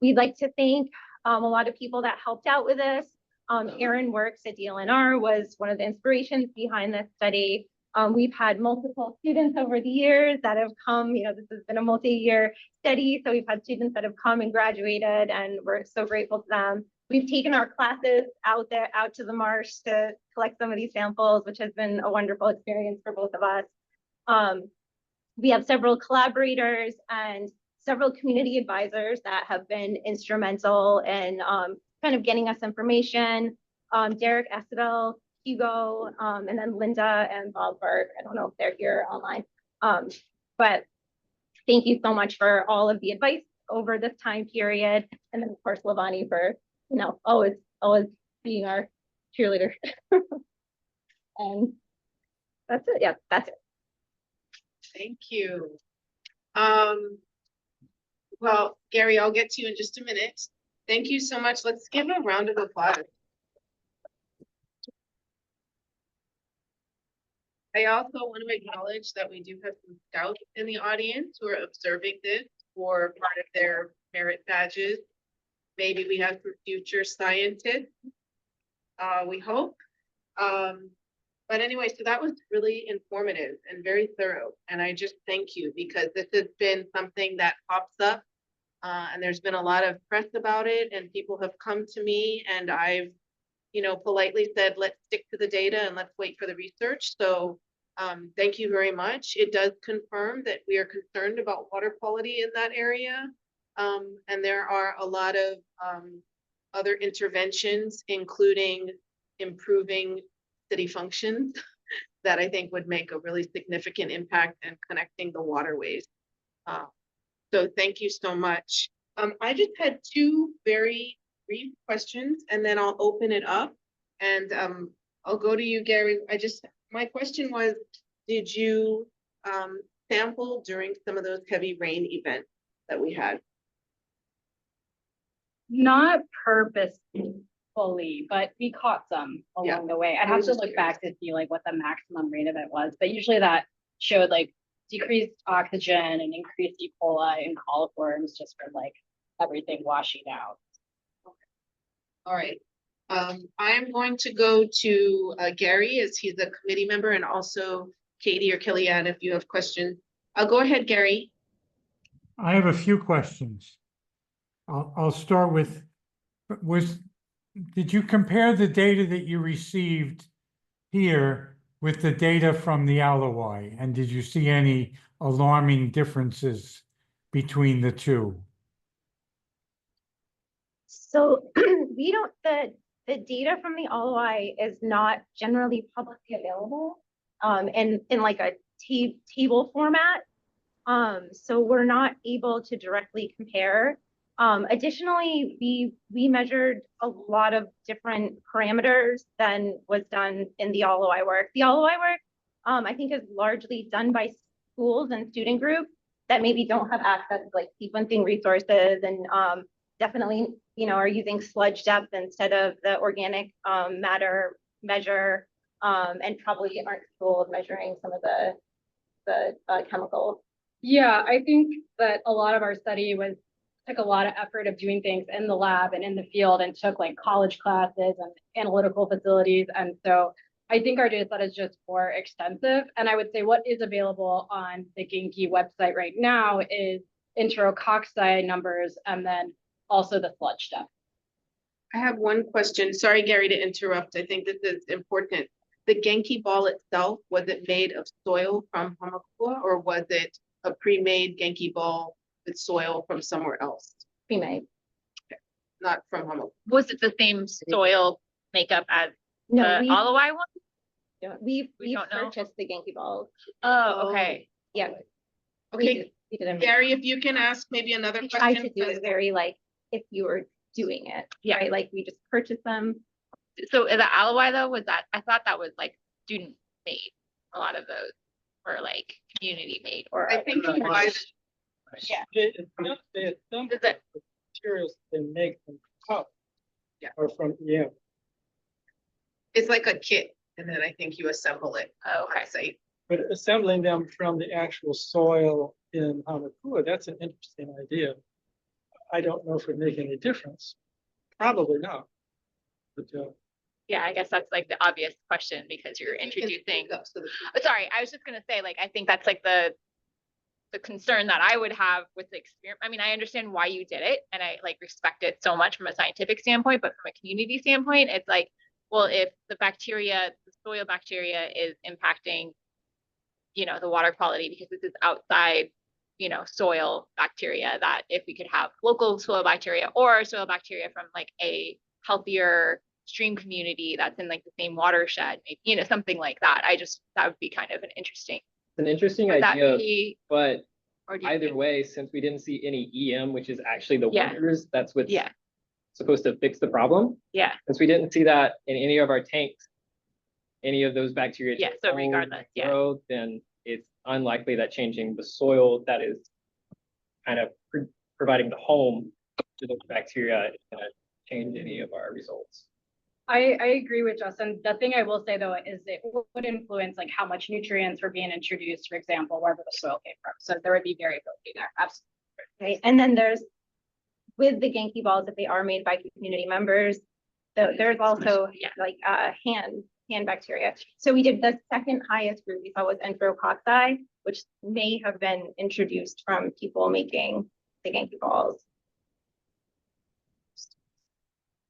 [SPEAKER 5] We'd like to thank a lot of people that helped out with this. Aaron Works at DLNR was one of the inspirations behind this study. We've had multiple students over the years that have come, this has been a multi-year study, so we've had students that have come and graduated, and we're so grateful to them. We've taken our classes out to the marsh to collect some of these samples, which has been a wonderful experience for both of us. We have several collaborators and several community advisors that have been instrumental in kind of getting us information. Derek Estabel, Hugo, and then Linda and Bob Burke. I don't know if they're here online, but thank you so much for all of the advice over this time period. And then of course, Lavani for, always being our cheerleader. And that's it. Yeah, that's it.
[SPEAKER 1] Thank you. Well, Gary, I'll get to you in just a minute. Thank you so much. Let's give a round of applause. I also want to acknowledge that we do have some scouts in the audience who are observing this for part of their merit badges. Maybe we have some future scientists. We hope. But anyway, so that was really informative and very thorough, and I just thank you because this has been something that pops up. And there's been a lot of press about it and people have come to me and I've, politely said, let's stick to the data and let's wait for the research. So thank you very much. It does confirm that we are concerned about water quality in that area. And there are a lot of other interventions, including improving city functions that I think would make a really significant impact in connecting the waterways. So thank you so much. I just had two very brief questions and then I'll open it up and I'll go to you, Gary. My question was, did you sample during some of those heavy rain events that we had?
[SPEAKER 2] Not purposefully, but we caught some along the way. I'd have to look back to see like what the maximum rate of it was, but usually that showed like decreased oxygen and increased E. coli and coliforms just from like everything washing out.
[SPEAKER 1] All right. I am going to go to Gary as he's a committee member and also Katie or Kellyanne if you have questions. I'll go ahead, Gary.
[SPEAKER 6] I have a few questions. I'll start with, did you compare the data that you received here with the data from the Alawai? And did you see any alarming differences between the two?
[SPEAKER 5] So we don't, the data from the Alawai is not generally publicly available in like a table format. So we're not able to directly compare. Additionally, we measured a lot of different parameters than was done in the Alawai work. The Alawai work, I think, is largely done by schools and student groups that maybe don't have access to like sequencing resources and definitely, are using sludge depth instead of the organic matter measure and probably aren't capable of measuring some of the chemicals.
[SPEAKER 2] Yeah, I think that a lot of our study took a lot of effort of doing things in the lab and in the field and took like college classes and analytical facilities. And so I think our data set is just more extensive. And I would say what is available on the Genki website right now is enterococci numbers and then also the sludge depth.
[SPEAKER 1] I have one question. Sorry, Gary, to interrupt. I think this is important. The Genki ball itself, was it made of soil from Hamakua or was it a pre-made Genki ball with soil from somewhere else?
[SPEAKER 5] Pre-made.
[SPEAKER 1] Okay. Not from Hamakua.
[SPEAKER 7] Was it the same soil makeup as
[SPEAKER 5] No,
[SPEAKER 7] the Alawai one?
[SPEAKER 5] we
[SPEAKER 7] don't know.
[SPEAKER 5] purchased the Genki balls.
[SPEAKER 7] Oh, okay.
[SPEAKER 5] Yeah.
[SPEAKER 1] Okay,
[SPEAKER 5] We did them.
[SPEAKER 1] Gary, if you can ask maybe another
[SPEAKER 5] We tried to
[SPEAKER 1] question.
[SPEAKER 5] do it very like if you were doing it,
[SPEAKER 7] Yeah.
[SPEAKER 5] right? Like we just purchased them.
[SPEAKER 7] So the Alawai though, was that, I thought that was like student made. A lot of those were like community made or.
[SPEAKER 1] I think you guys,
[SPEAKER 7] Yeah.
[SPEAKER 8] Some
[SPEAKER 7] Does it,
[SPEAKER 8] materials they make from cup.
[SPEAKER 1] Yeah.
[SPEAKER 8] Or from, yeah,
[SPEAKER 1] it's like a kit and then I think you assemble it
[SPEAKER 7] oh,
[SPEAKER 1] on
[SPEAKER 7] okay.
[SPEAKER 1] site.
[SPEAKER 8] but assembling them from the actual soil in Hamakua, that's an interesting idea. I don't know if it would make any difference. Probably not. But
[SPEAKER 7] Yeah, I guess that's like the obvious question because you're
[SPEAKER 1] You can
[SPEAKER 7] introducing.
[SPEAKER 1] speak up so that people-
[SPEAKER 7] But sorry, I was just gonna say, like, I think that's like the concern that I would have with the experiment. I mean, I understand why you did it and I like respect it so much from a scientific standpoint, but from a community standpoint, it's like, well, if the bacteria, the soil bacteria is impacting, the water quality because this is outside, soil bacteria, that if we could have local soil bacteria or soil bacteria from like a healthier stream community that's in like the same watershed, maybe, something like that. That would be kind of an interesting.
[SPEAKER 3] It's an interesting
[SPEAKER 7] Would that
[SPEAKER 3] idea,
[SPEAKER 7] be,
[SPEAKER 3] but
[SPEAKER 7] or do you
[SPEAKER 3] either
[SPEAKER 7] think-
[SPEAKER 3] way, since we didn't see any EM, which is actually the
[SPEAKER 7] Yeah.
[SPEAKER 3] waters, that's what's
[SPEAKER 7] Yeah,
[SPEAKER 3] supposed to fix the problem.
[SPEAKER 7] yeah,
[SPEAKER 3] Since we didn't see that in any of our tanks, any of those bacteria.
[SPEAKER 7] Yeah, so
[SPEAKER 3] don't
[SPEAKER 7] regardless, yeah.
[SPEAKER 3] grow, then it's unlikely that changing the soil that is kind of providing the home to those bacteria is gonna change any of our results.
[SPEAKER 2] I agree with Justin. The thing I will say though is it would influence like how much nutrients were being introduced, for example, wherever the soil came from. So there would be variability there. Absolutely.
[SPEAKER 5] Right. And then there's with the Genki balls, if they are made by community members, there's also
[SPEAKER 7] Yeah.
[SPEAKER 5] like hand hand bacteria. So we did the second highest group we saw was enterococci, which may have been introduced from people making the Genki balls.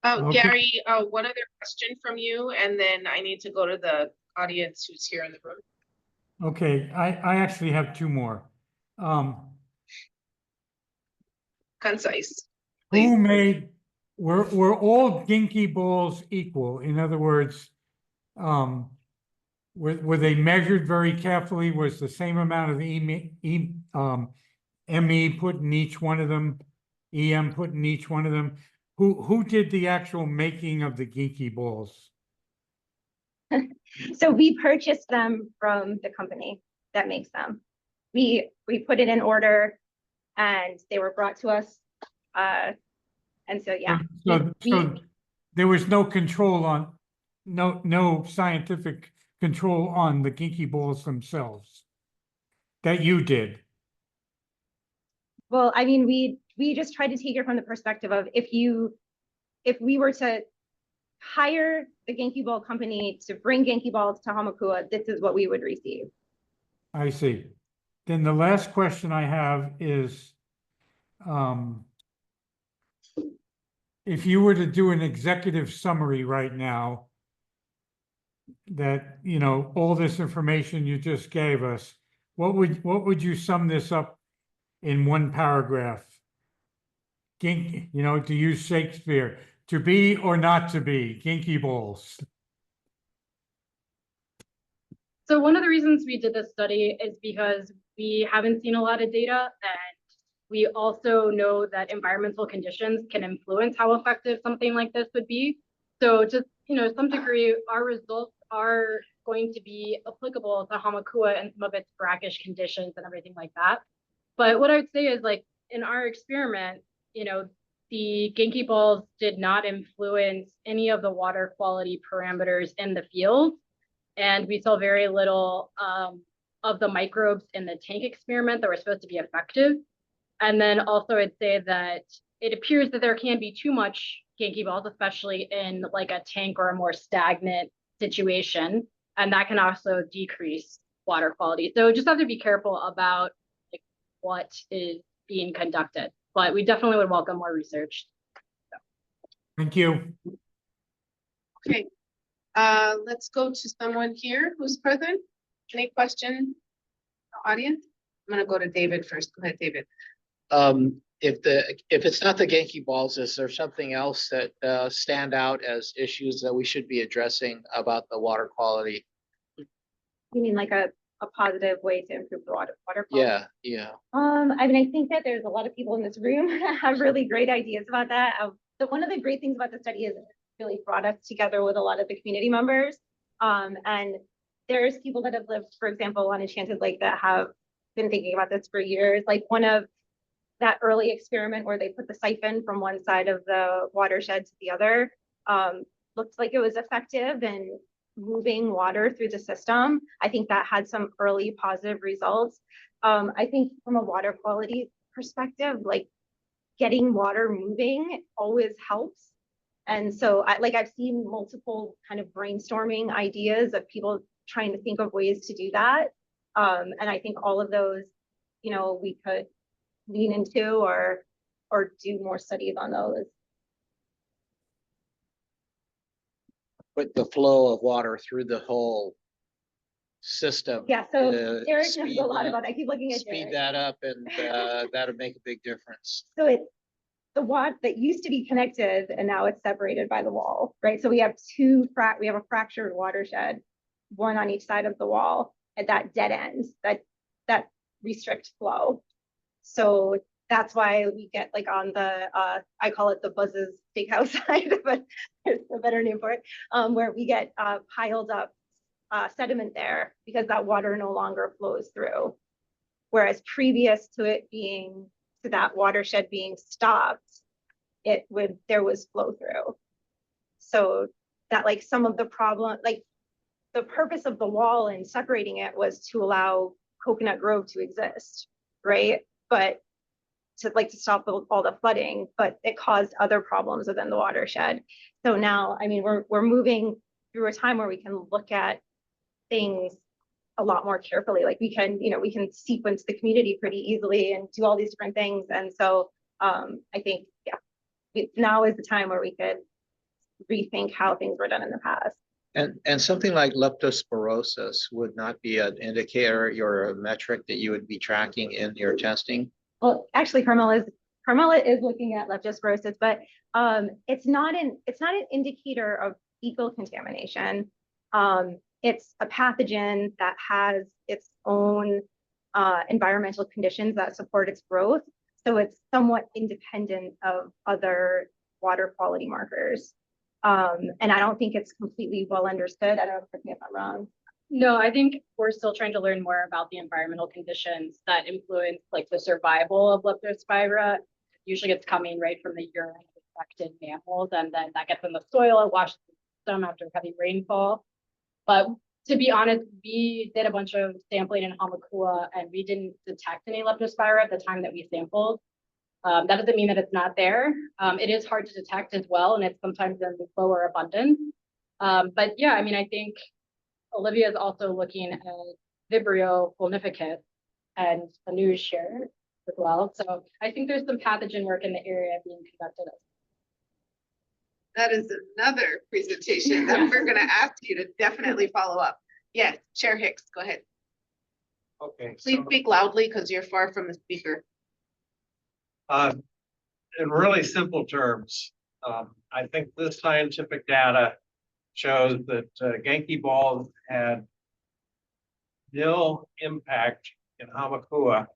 [SPEAKER 6] Okay.
[SPEAKER 1] Gary, one other question from you, and then I need to go to the audience who's here in the room.
[SPEAKER 6] Okay, I actually have two more.
[SPEAKER 1] Concise.
[SPEAKER 6] Who made, were all Genki balls equal? In other words, were they measured very carefully? Was the same amount of ME put in each one of them, EM put in each one of them? Who did the actual making of the Genki balls?
[SPEAKER 5] So we purchased them from the company that makes them. We put it in order and they were brought to us. And so, yeah.
[SPEAKER 6] So there was no control on, no scientific control on the Genki balls themselves that you did.
[SPEAKER 5] Well, I mean, we just tried to take it from the perspective of if we were to hire the Genki ball company to bring Genki balls to Hamakua, this is what we would receive.
[SPEAKER 6] I see. Then the last question I have is, if you were to do an executive summary right now, that, you know, all this information you just gave us, what would you sum this up in one paragraph? Genki, you know, to use Shakespeare, to be or not to be, Genki balls.
[SPEAKER 2] So one of the reasons we did this study is because we haven't seen a lot of data, and we also know that environmental conditions can influence how effective something like this would be. So to, you know, some degree, our results are going to be applicable to Hamakua and some of its brackish conditions and everything like that. But what I would say is, like, in our experiment, you know, the Genki balls did not influence any of the water quality parameters in the field. And we saw very little of the microbes in the tank experiment that were supposed to be effective. And then also I'd say that it appears that there can be too much Genki balls, especially in like a tank or a more stagnant situation. And that can also decrease water quality. So just have to be careful about like what is being conducted. But we definitely would welcome more research.
[SPEAKER 6] Thank you.
[SPEAKER 1] Okay, let's go to someone here who's present. Any questions, audience? I'm gonna go to David first. Go ahead, David.
[SPEAKER 9] If it's not the Genki balls, is there something else that stand out as issues that we should be addressing about the water quality?
[SPEAKER 5] You mean like a positive way to improve the water quality?
[SPEAKER 9] Yeah.
[SPEAKER 5] I mean, I think that there's a lot of people in this room that have really great ideas about that. So one of the great things about the study is it really brought us together with a lot of the community members. And there's people that have lived, for example, on Enchanted Lake that have been thinking about this for years. Like one of that early experiment where they put the siphon from one side of the watershed to the other, looked like it was effective in moving water through the system. I think that had some early positive results. I think from a water quality perspective, like getting water moving always helps. And so I've seen multiple kind of brainstorming ideas of people trying to think of ways to do that. And I think all of those, you know, we could lean into or do more studies on those.
[SPEAKER 9] But the flow of water through the whole system.
[SPEAKER 5] Yeah, so Derek knows
[SPEAKER 9] speed
[SPEAKER 5] a lot
[SPEAKER 9] that-
[SPEAKER 5] about that. I keep looking at
[SPEAKER 9] Speed
[SPEAKER 5] Derek.
[SPEAKER 9] that up and that'll make a big difference.
[SPEAKER 5] So it's the water that used to be connected and now it's separated by the wall, right? So we have we have a fractured watershed, one on each side of the wall at that dead end that restrict flow. So that's why we get like on the, I call it the Buzz's Steakhouse side, but there's a better name for it, where we get piled up sediment there because that water no longer flows through. Whereas previous to it being, to that watershed being stopped, there was flow through. So that like some of the problem, like the purpose of the wall and separating it was to allow Coconut Grove to exist, right? But to stop all the flooding, but it caused other problems within the watershed. So now, I mean, we're moving through a time where we can look at things a lot more carefully. Like we can, we can sequence the community pretty easily and do all these different things. And so I think, now is the time where we could rethink how things were done in the past.
[SPEAKER 9] And something like leptospirosis would not be an indicator or a metric that you would be tracking in your testing?
[SPEAKER 5] Well, actually, Carmella is looking at leptospirosis, but it's not an indicator of fecal contamination. It's a pathogen that has its own environmental conditions that support its growth. So it's somewhat independent of other water quality markers. And I don't think it's completely well understood. I don't know if I'm wrong.
[SPEAKER 2] No, I think we're still trying to learn more about the environmental conditions that influence like the survival of Leptospira. Usually it's coming right from the urine of infected mammals, and then that gets in the soil and washes the system after heavy rainfall. But to be honest, we did a bunch of sampling in Hamakua and we didn't detect any Leptospira at the time that we sampled. That doesn't mean that it's not there. It is hard to detect as well, and it's sometimes in lower abundance. But yeah, I mean, I think Olivia is also looking at Vibrio fulnificus and a news share as well. So I think there's some pathogen work in the area being conducted.
[SPEAKER 1] That is another presentation that we're gonna ask you to definitely follow up. Yes, Chair Hicks, go ahead.
[SPEAKER 10] Okay.
[SPEAKER 1] Please
[SPEAKER 10] so,
[SPEAKER 1] speak loudly because you're far from the speaker.
[SPEAKER 10] in really simple terms, I think this scientific data shows that Genki balls had nil impact in Hamakua,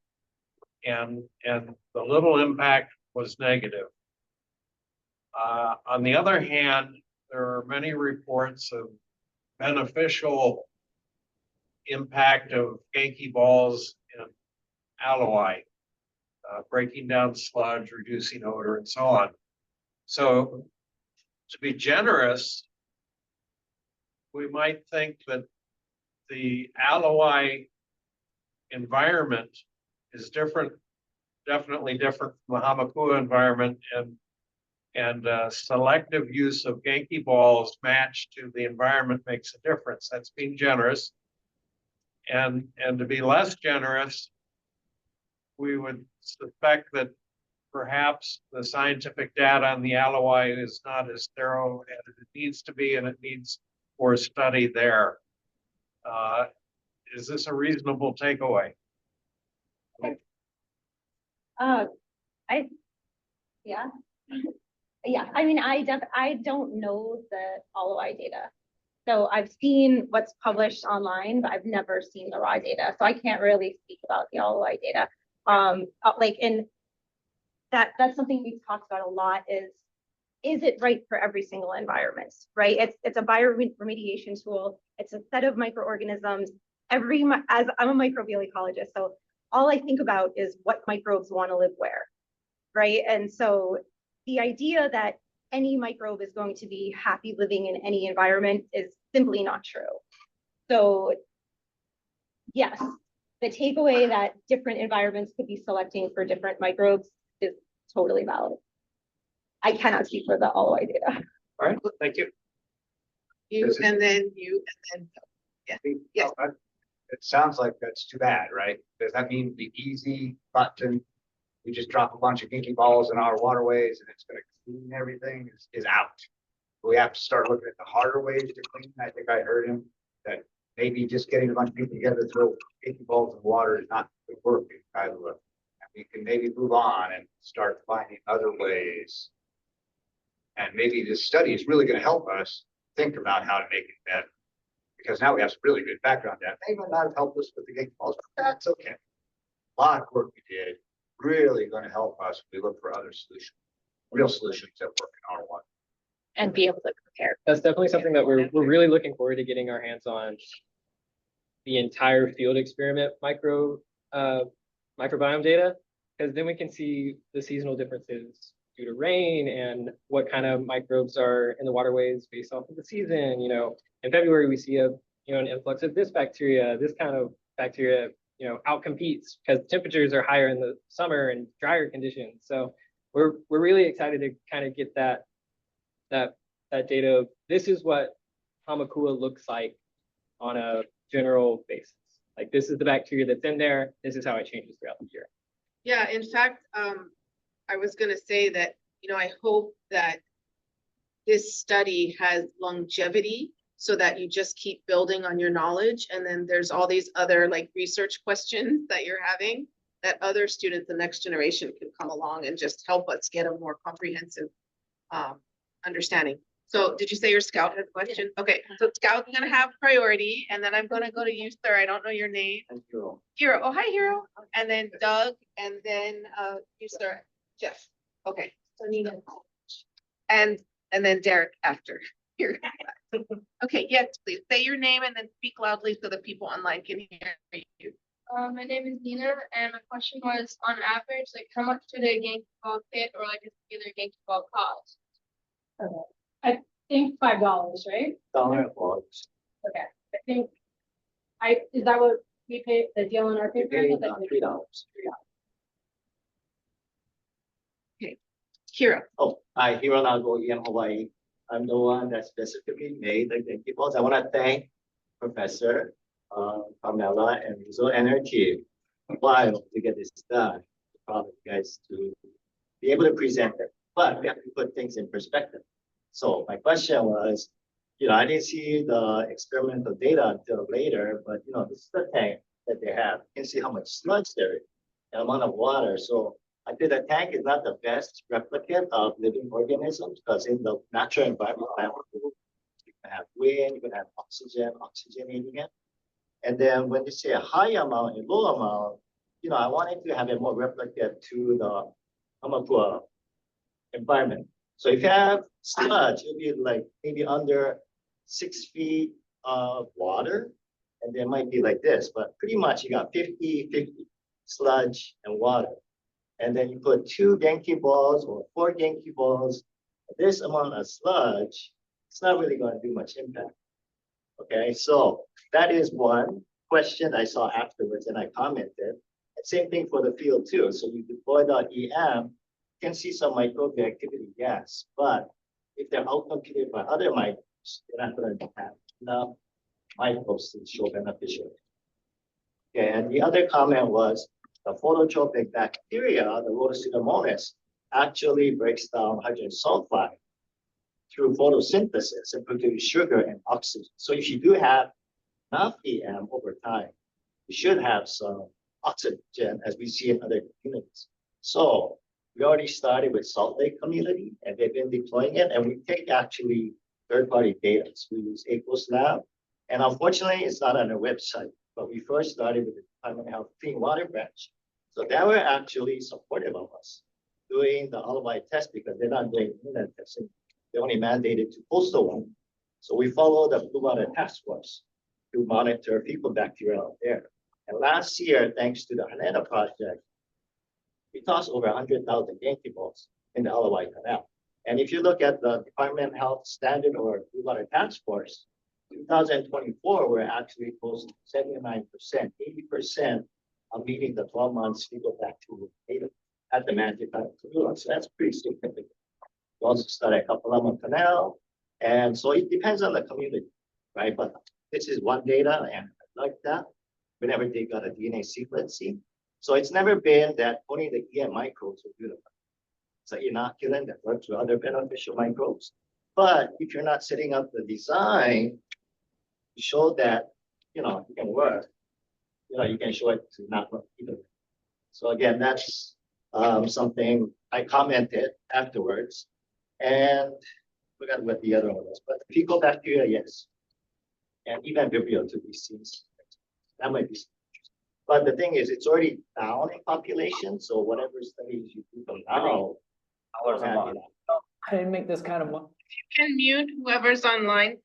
[SPEAKER 10] and the little impact was negative. On the other hand, there are many reports of beneficial impact of Genki balls in aloi, breaking down sludge, reducing odor, and so on. So to be generous, we might think that the aloi environment is different, definitely different from the Hamakua environment, and selective use of Genki balls matched to the environment makes a difference. That's being generous. And to be less generous, we would suspect that perhaps the scientific data on the aloi is not as thorough as it needs to be, and it needs more study there. Is this a reasonable takeaway?
[SPEAKER 5] Yeah, I mean, I don't know the aloi data. So I've seen what's published online, but I've never seen the raw data. So I can't really speak about the aloi data. That's something we've talked about a lot is it right for every single environment, right? It's a bioremediation tool. It's a set of microorganisms. As I'm a microbial ecologist, so all I think about is what microbes want to live where, right? And so the idea that any microbe is going to be happy living in any environment is simply not true. So yes, the takeaway that different environments could be selecting for different microbes is totally valid. I cannot speak for the aloi data.
[SPEAKER 10] All right, thank you.
[SPEAKER 1] You and then you and then. Yes.
[SPEAKER 11] It sounds like that's too bad, right? Does that mean the easy button, we just drop a bunch of Genki balls in our waterways and it's gonna clean everything is out? We have to start looking at the harder ways to clean. I think I heard him that maybe just getting a bunch of people together, throw Genki balls in water is not good work in Kailua. And we can maybe move on and start finding other ways. And maybe this study is really gonna help us think about how to make it better. Because now we have some really good background data. They might not have helped us with the Genki balls, but that's okay. A lot of work we did, really going to help us if we look for other solutions, real solutions that work in our water.
[SPEAKER 7] And be able to compare.
[SPEAKER 3] That's definitely something that we're really looking forward to getting our hands on. The entire field experiment microbiome data, because then we can see the seasonal differences due to rain and what kind of microbes are in the waterways based off of the season. You know, in February we see an influx of this bacteria, this kind of bacteria, outcompetes because temperatures are higher in the summer and drier conditions. So we're really excited to kind of get that data of this is what Hamakua looks like on a general basis. Like this is the bacteria that's in there. This is how it changes throughout the year.
[SPEAKER 1] Yeah, in fact, I was gonna say that, I hope that this study has longevity so that you just keep building on your knowledge. And then there's all these other like research questions that you're having that other students, the next generation can come along and just help us get a more comprehensive understanding. So did you say your scout had a question? Okay, so scout's gonna have priority, and then I'm gonna go to you, sir. I don't know your name.
[SPEAKER 11] Hero.
[SPEAKER 1] Hero. Oh, hi, Hero. And then Doug, and then you, sir, Jeff. Okay, so Nina. And then Derek after. Here. Okay, yes, please say your name and then speak loudly so the people online can hear you.
[SPEAKER 12] My name is Nina, and my question was, on average, like how much did a Genki ball kit or like a regular Genki ball cost?
[SPEAKER 2] Okay. I think $5, right?
[SPEAKER 11] Dollar balls.
[SPEAKER 2] Okay, I think, is that what we pay, the deal in our paper?
[SPEAKER 11] $3.
[SPEAKER 1] Hero.
[SPEAKER 13] Oh, hi, Hiro Nago, EM Hawaii. I'm the one that specifically made the Genki balls. I want to thank Professor Carmella and Vizza and her team a while to get this done. Proud of you guys to be able to present it, but we have to put things in perspective. So my question was, I didn't see the experimental data until later, but this is the tank that they have. You can see how much sludge there is, the amount of water. So I think the tank is not the best replicate of living organisms because in the natural environment, you can have wind, you can have oxygenating it. And then when you say a high amount and low amount, I wanted to have it more replicate to the Hamakua environment. So if you have sludge, it'll be like maybe under 6 feet of water, and there might be like this, but pretty much you got 50-50 sludge and water. And then you put 2 Genki balls or 4 Genki balls, this amount of sludge, it's not really going to do much impact. Okay, so that is one question I saw afterwards and I commented. And same thing for the field too. So you deploy the EM, you can see some microbial activity, yes, but if they're outcompeted by other microbes, they're not going to have enough microbes to show beneficial. Okay, and the other comment was the phototropic bacteria, the Rhodopseudomonas, actually breaks down hydrogen sulfide through photosynthesis and produce sugar and oxygen. So if you do have enough EM over time, you should have some oxygen as we see in other communities. So we already started with Salt Lake community and they've been deploying it, and we take actually third-party data. So we use ACOS Lab, and unfortunately it's not on our website, but we first started with the Department of Health Clean Water branch. So they were actually supportive of us doing the Olivia test because they're not doing internet testing. They only mandated to postal one. So we follow the Blue Water Task Force to monitor fecal bacteria out there. And last year, thanks to the Haneda project, we tossed over 100,000 Genki balls in the Olivia Canal. And if you look at the Department of Health Standard or Blue Water Task Force, 2024, we're actually close to 79%, 80% of meeting the 12 months fecal bacteria data at the Magic Kailua. So that's pretty significant. We also study Kapalama Canal. And so it depends on the community, right? But this is one data, and I like that. Whenever they got a DNA sequencing. So it's never been that only the EM microbes will do the It's an inoculant that works with other beneficial microbes. But if you're not setting up the design to show that, it can work, you can show it to not work either. So again, that's something I commented afterwards, and forgot what the other one was, but fecal bacteria, yes. And even Vibrio to be seen. That might be. But the thing is, it's already down in population, so whatever studies you do from now,
[SPEAKER 14] I didn't make this kind of money.
[SPEAKER 1] Can mute whoever's online.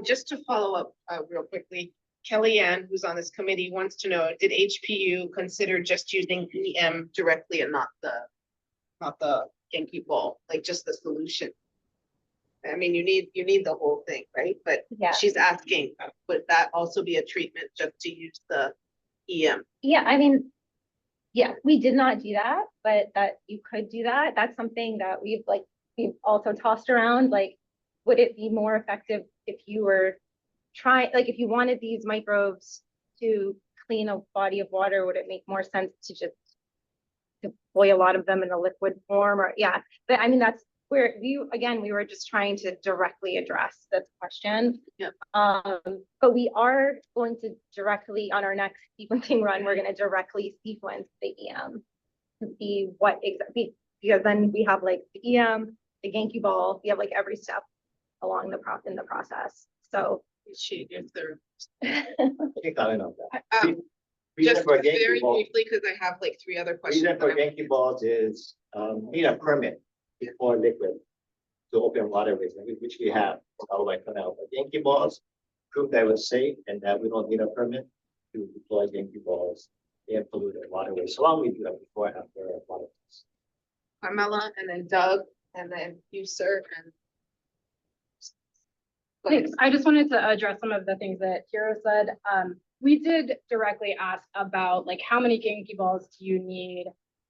[SPEAKER 1] Just to follow up real quickly, Kellyanne, who's on this committee, wants to know, did HPU consider just using EM directly and not the Genki ball, like just the solution? I mean, you need the whole thing, right? But
[SPEAKER 5] Yeah.
[SPEAKER 1] she's asking, would that also be a treatment just to use the EM?
[SPEAKER 5] Yeah, I mean, yeah, we did not do that, but that you could do that. That's something that we've also tossed around. Like, would it be more effective if you were try, like, if you wanted these microbes to clean a body of water, would it make more sense to just deploy a lot of them in a liquid form? Or yeah, but I mean, that's where we were just trying to directly address this question.
[SPEAKER 1] Yep.
[SPEAKER 5] But we are going to directly, on our next sequencing run, we're going to directly sequence the EM to see what exactly, because then we have like the EM, the Genki ball, we have like every step along in the process. So
[SPEAKER 1] She is there.
[SPEAKER 13] I can comment on that.
[SPEAKER 1] Just
[SPEAKER 13] Reason for
[SPEAKER 1] very
[SPEAKER 13] Genki balls,
[SPEAKER 1] briefly, because I have like 3 other questions.
[SPEAKER 13] reason for
[SPEAKER 1] that I-
[SPEAKER 13] Genki balls is, need a permit before liquid to open waterways, which we have all by canal. But Genki balls prove that was safe and that we don't need a permit to deploy Genki balls in polluted waterways. So long we do that before and after waterways.
[SPEAKER 1] Carmella, and then Doug, and then you, sir, and.
[SPEAKER 2] Thanks. I just wanted to address some of the things that Hiro said. We did directly ask about like how many Genki balls do you need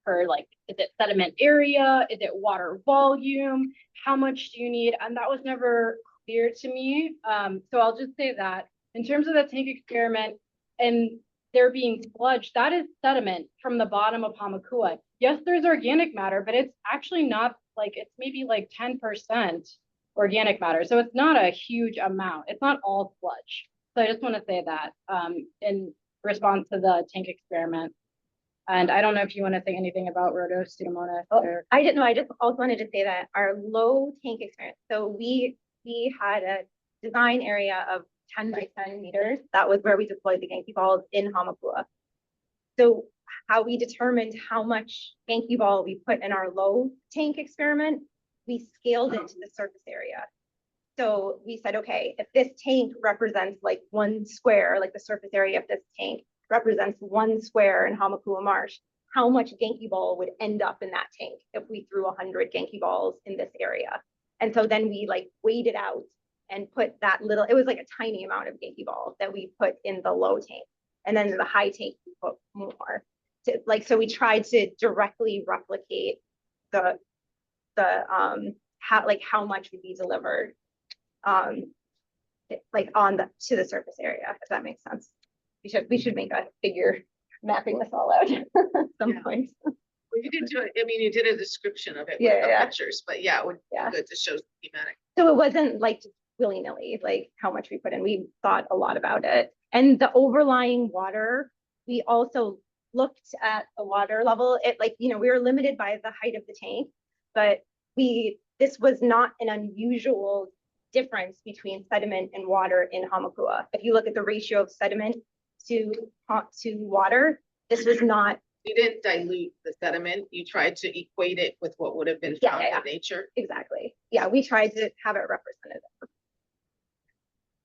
[SPEAKER 2] per like, is it sediment area? Is it water volume? How much do you need? And that was never clear to me. So I'll just say that in terms of the tank experiment and there being sludge, that is sediment from the bottom of Hamakua. Yes, there's organic matter, but it's actually not like, it's maybe like 10% organic matter. So it's not a huge amount. It's not all sludge. So I just want to say that in response to the tank experiment. And I don't know if you want to say anything about Rhodostomonas or.
[SPEAKER 5] I didn't know. I just also wanted to say that our low tank experiment. So we had a design area of 10 by 10 meters. That was where we deployed the Genki balls in Hamakua. So how we determined how much Genki ball we put in our low tank experiment, we scaled it to the surface area. So we said, okay, if this tank represents like 1 square, like the surface area of this tank represents 1 square in Hamakua Marsh, how much Genki ball would end up in that tank if we threw 100 Genki balls in this area? And so then we like weighed it out and put that little, it was like a tiny amount of Genki ball that we put in the low tank. And then in the high tank, we put more. So we tried to directly replicate how much would be delivered to the surface area, if that makes sense. We should make a figure mapping this all out at some point.
[SPEAKER 1] Well, you did do it, I mean, you did a description of it
[SPEAKER 5] Yeah,
[SPEAKER 1] with the
[SPEAKER 5] yeah.
[SPEAKER 1] pictures, but yeah, it would be good to show schematic.
[SPEAKER 5] So it wasn't like just willy-nilly, like how much we put in. We thought a lot about it. And the overlying water, we also looked at the water level. We were limited by the height of the tank, but this was not an unusual difference between sediment and water in Hamakua. If you look at the ratio of sediment to water, this was not.
[SPEAKER 1] You didn't dilute the sediment. You tried to equate it with what would have been found in nature.
[SPEAKER 5] Exactly. Yeah, we tried to have it representative.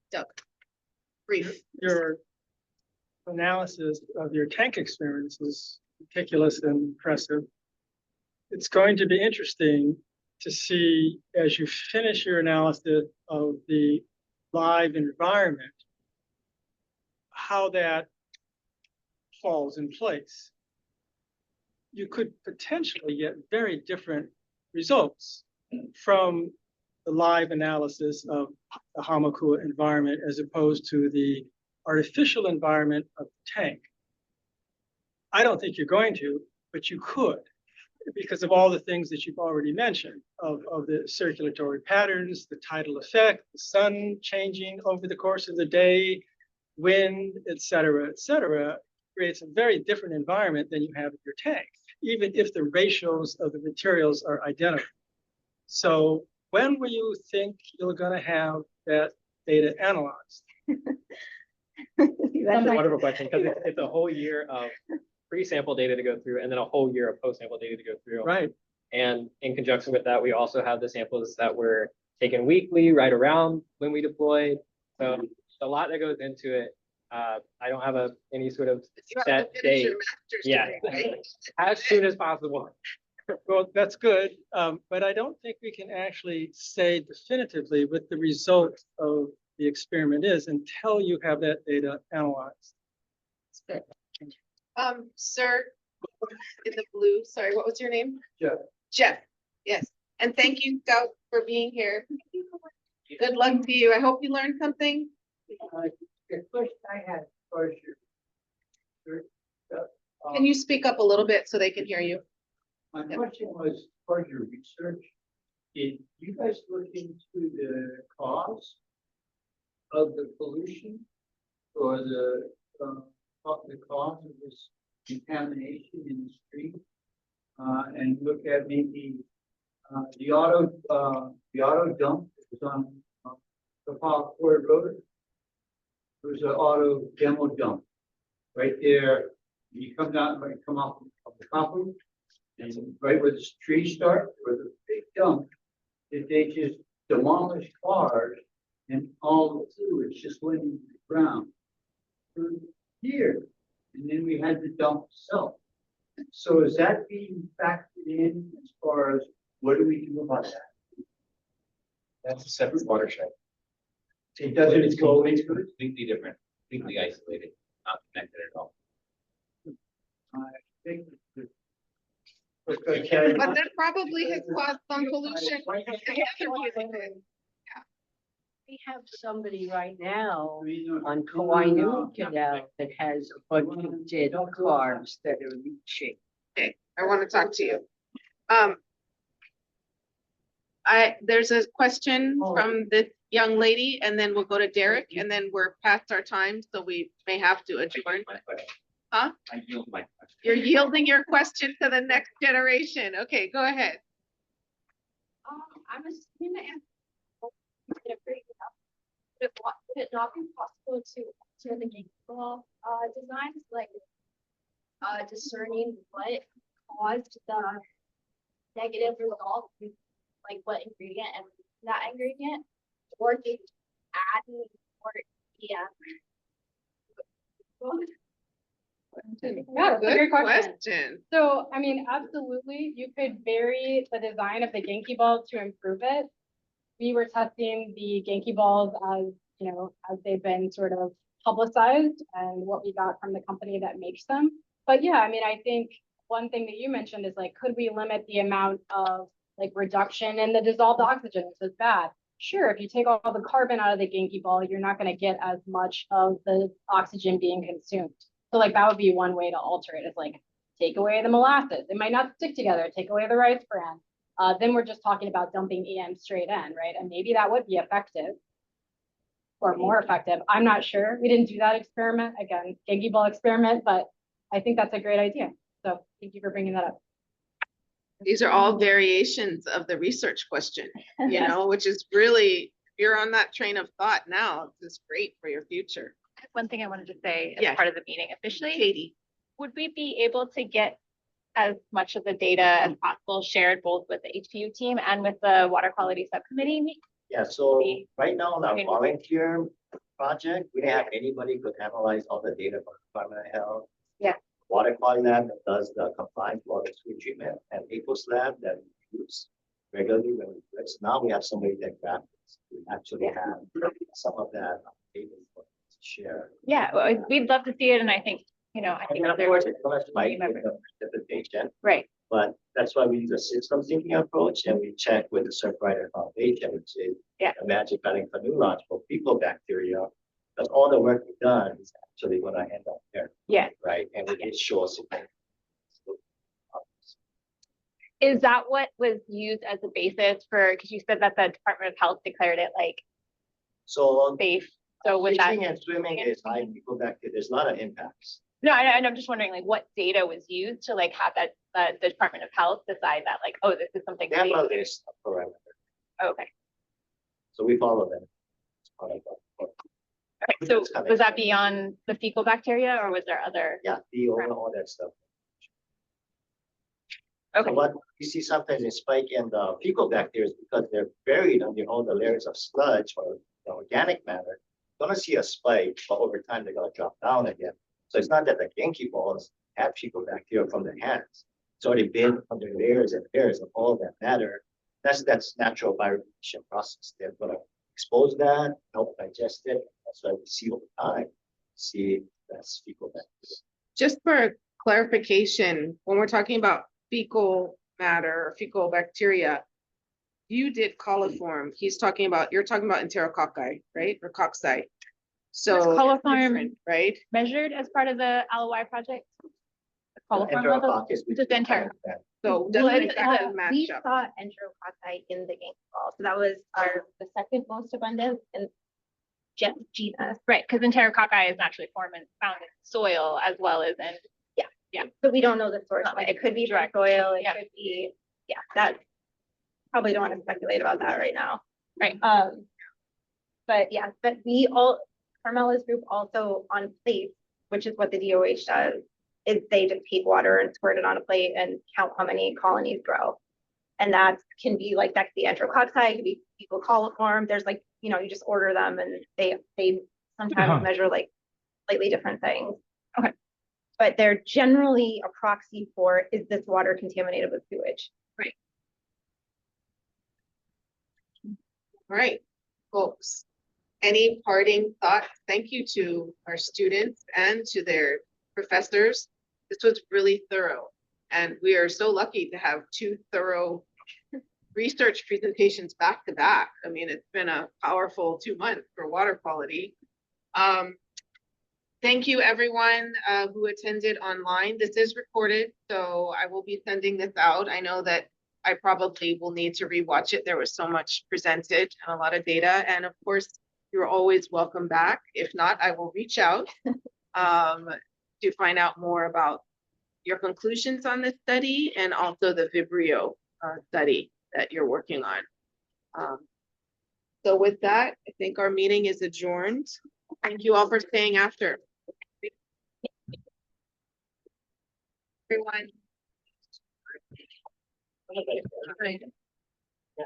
[SPEAKER 1] Doug, brief.
[SPEAKER 8] Your analysis of your tank experience is meticulous and impressive. It's going to be interesting to see as you finish your analysis of the live environment, how that falls in place. You could potentially get very different results from the live analysis of the Hamakua environment as opposed to the artificial environment of the tank. I don't think you're going to, but you could, because of all the things that you've already mentioned of the circulatory patterns, the tidal effect, the sun changing over the course of the day, wind, et cetera, creates a very different environment than you have in your tank, even if the ratios of the materials are identical. So when will you think you're going to have that data analyzed?
[SPEAKER 3] That's a wonderful question, because it's a whole year of pre-sample data to go through and then a whole year of post-sample data to go through.
[SPEAKER 8] Right.
[SPEAKER 3] And in conjunction with that, we also have the samples that were taken weekly, right around when we deployed. So a lot that goes into it. I don't have any sort of set date. Yeah, as soon as possible.
[SPEAKER 8] Well, that's good, but I don't think we can actually say definitively what the result of the experiment is until you have that data analyzed.
[SPEAKER 1] Sir, in the blue, sorry, what was your name?
[SPEAKER 8] Jeff.
[SPEAKER 1] Jeff, yes. And thank you, Scout, for being here. Good luck to you. I hope you learned something.
[SPEAKER 13] The question I had for you.
[SPEAKER 1] Can you speak up a little bit so they can hear you?
[SPEAKER 13] My question was, for your research, did you guys look into the cause of the pollution or the cause of this contamination in the street? And look at maybe the auto dump that was on the Park Ford Road. There was an auto demo dump right there. You come down, right, come off of the copper, and right where the trees start, where the big dump, that they just demolished cars and all the fluids just went into the ground for years. And then we had the dump itself. So is that being factored in as far as what do we do about that?
[SPEAKER 15] That's a separate watershed.
[SPEAKER 13] It doesn't
[SPEAKER 15] It's
[SPEAKER 13] go
[SPEAKER 15] completely,
[SPEAKER 13] into it?
[SPEAKER 15] completely different, completely isolated, not connected at all.
[SPEAKER 13] I think that-
[SPEAKER 1] But that probably has caused some pollution.
[SPEAKER 16] We have somebody right now on Kawainui Canal that has a bunch of dead cars that are leaching.
[SPEAKER 1] Okay, I want to talk to you. There's a question from this young lady, and then we'll go to Derek, and then we're past our time, so we may have to adjourn. Huh?
[SPEAKER 15] I yield my question.
[SPEAKER 1] You're yielding your question to the next generation. Okay, go ahead.
[SPEAKER 17] I'm assuming that would it not be possible to alter the gate law designs, like discerning what caused the negative result, like what ingredient and that ingredient, or just adding more
[SPEAKER 2] Yeah, that's a great question.
[SPEAKER 1] Question.
[SPEAKER 2] So, I mean, absolutely, you could vary the design of the Genki ball to improve it. We were testing the Genki balls as, you know, as they've been sort of publicized and what we got from the company that makes them. But yeah, I mean, I think one thing that you mentioned is like, could we limit the amount of like reduction in the dissolved oxygen, which is bad? Sure, if you take all the carbon out of the Genki ball, you're not going to get as much of the oxygen being consumed. So like that would be one way to alter it, is like take away the molasses. It might not stick together, take away the rice bran. Then we're just talking about dumping EM straight in, right? And maybe that would be effective or more effective. I'm not sure. We didn't do that experiment, again, Genki ball experiment, but I think that's a great idea. So thank you for bringing that up.
[SPEAKER 1] These are all variations of the research question, you know, which is really, if you're on that train of thought now, this is great for your future.
[SPEAKER 7] One thing I wanted to say as
[SPEAKER 1] Yeah.
[SPEAKER 7] part of the meeting officially,
[SPEAKER 1] Katie.
[SPEAKER 7] would we be able to get as much of the data as possible shared both with the HPU team and with the water quality subcommittee?
[SPEAKER 13] Yeah, so
[SPEAKER 7] Be-
[SPEAKER 13] right now, our
[SPEAKER 7] Okay.
[SPEAKER 13] volunteer project, we didn't have anybody could analyze all the data from Department of Health.
[SPEAKER 7] Yeah.
[SPEAKER 13] Water quality lab that does the compliance water sewage treatment, and ECOS lab that we use regularly when we do it. So now we have somebody that graphics. We actually have some of that data to share.
[SPEAKER 7] Yeah, well, we'd love to see it, and I think, you know, I
[SPEAKER 13] And
[SPEAKER 7] think
[SPEAKER 13] then of
[SPEAKER 7] other
[SPEAKER 13] course, it goes by
[SPEAKER 7] members.
[SPEAKER 13] the precipitation,
[SPEAKER 7] Right.
[SPEAKER 13] but that's why we use a system thinking approach, and we check with the Surfrider Foundation, which is
[SPEAKER 7] Yeah.
[SPEAKER 13] a Magic Valley Canoe Launch for fecal bacteria. Because all the work we've done is actually gonna end up there.
[SPEAKER 7] Yeah.
[SPEAKER 13] Right, and it shows.
[SPEAKER 7] Is that what was used as a basis for, because you said that the Department of Health declared it like
[SPEAKER 13] So.
[SPEAKER 7] safe, so would that?
[SPEAKER 13] Fishing and swimming is high fecal bacteria, there's a lot of impacts.
[SPEAKER 7] No, I'm just wondering like what data was used to like have that, the Department of Health decide that like, oh, this is something.
[SPEAKER 13] They have a
[SPEAKER 7] safe?
[SPEAKER 13] list of parameters,
[SPEAKER 7] Okay,
[SPEAKER 13] so we follow them. It's part of our-
[SPEAKER 7] okay, so
[SPEAKER 13] It's kind of-
[SPEAKER 7] was that beyond the fecal bacteria or was there other?
[SPEAKER 13] Yeah, all that stuff.
[SPEAKER 7] Okay.
[SPEAKER 13] So what you see sometimes is spike in the fecal bacteria is because they're buried under all the layers of sludge or the organic matter. Gonna see a spike, but over time they're gonna drop down again. So it's not that the Genki balls have fecal bacteria from the hands. It's already been under layers and layers of all that matter. That's natural bioregulation process. They're gonna expose that, help digest it. That's why we see over time, see that's fecal bacteria.
[SPEAKER 1] Just for clarification, when we're talking about fecal matter or fecal bacteria, you did coliform. You're talking about enterococci, right? Or cocci. So.
[SPEAKER 7] Coliform
[SPEAKER 1] it's different, right?
[SPEAKER 7] measured as part of the LOI project? The coliform level?
[SPEAKER 13] Enterococcus, we
[SPEAKER 7] Just enter.
[SPEAKER 1] So
[SPEAKER 5] Well,
[SPEAKER 1] doesn't
[SPEAKER 5] it's,
[SPEAKER 1] exactly
[SPEAKER 5] we
[SPEAKER 1] match up.
[SPEAKER 5] saw enterococci in the Genki ball, so that was the second most abundant in genus.
[SPEAKER 7] Right, because enterococci is naturally found in soil as well as in. Yeah.
[SPEAKER 5] But we don't know the source,
[SPEAKER 7] Not
[SPEAKER 5] like
[SPEAKER 7] like
[SPEAKER 5] it could be from
[SPEAKER 7] direct.
[SPEAKER 5] soil, it
[SPEAKER 7] Yeah.
[SPEAKER 5] could be, that, probably don't want to speculate about that right now.
[SPEAKER 7] Right.
[SPEAKER 5] But Carmella's group also on plates, which is what the DOH does, is they just take water and squirt it on a plate and count how many colonies grow. And that can be like, that could be enterococci, it could be fecal coliform, there's like, you just order them and they sometimes measure like slightly different things.
[SPEAKER 7] Okay.
[SPEAKER 5] But they're generally a proxy for, is this water contaminated with sewage?
[SPEAKER 7] Right.
[SPEAKER 1] All right, folks. Any parting thoughts? Thank you to our students and to their professors. This was really thorough. And we are so lucky to have 2 thorough research presentations back to back. I mean, it's been a powerful 2 months for water quality. Thank you everyone who attended online. This is recorded, so I will be sending this out. I know that I probably will need to rewatch it. There was so much presented and a lot of data. And of course, you're always welcome back. If not, I will reach out to find out more about your conclusions on this study and also the Vibrio study that you're working on. So with that, I think our meeting is adjourned. Thank you all for staying after. Everyone.
[SPEAKER 3] Yeah.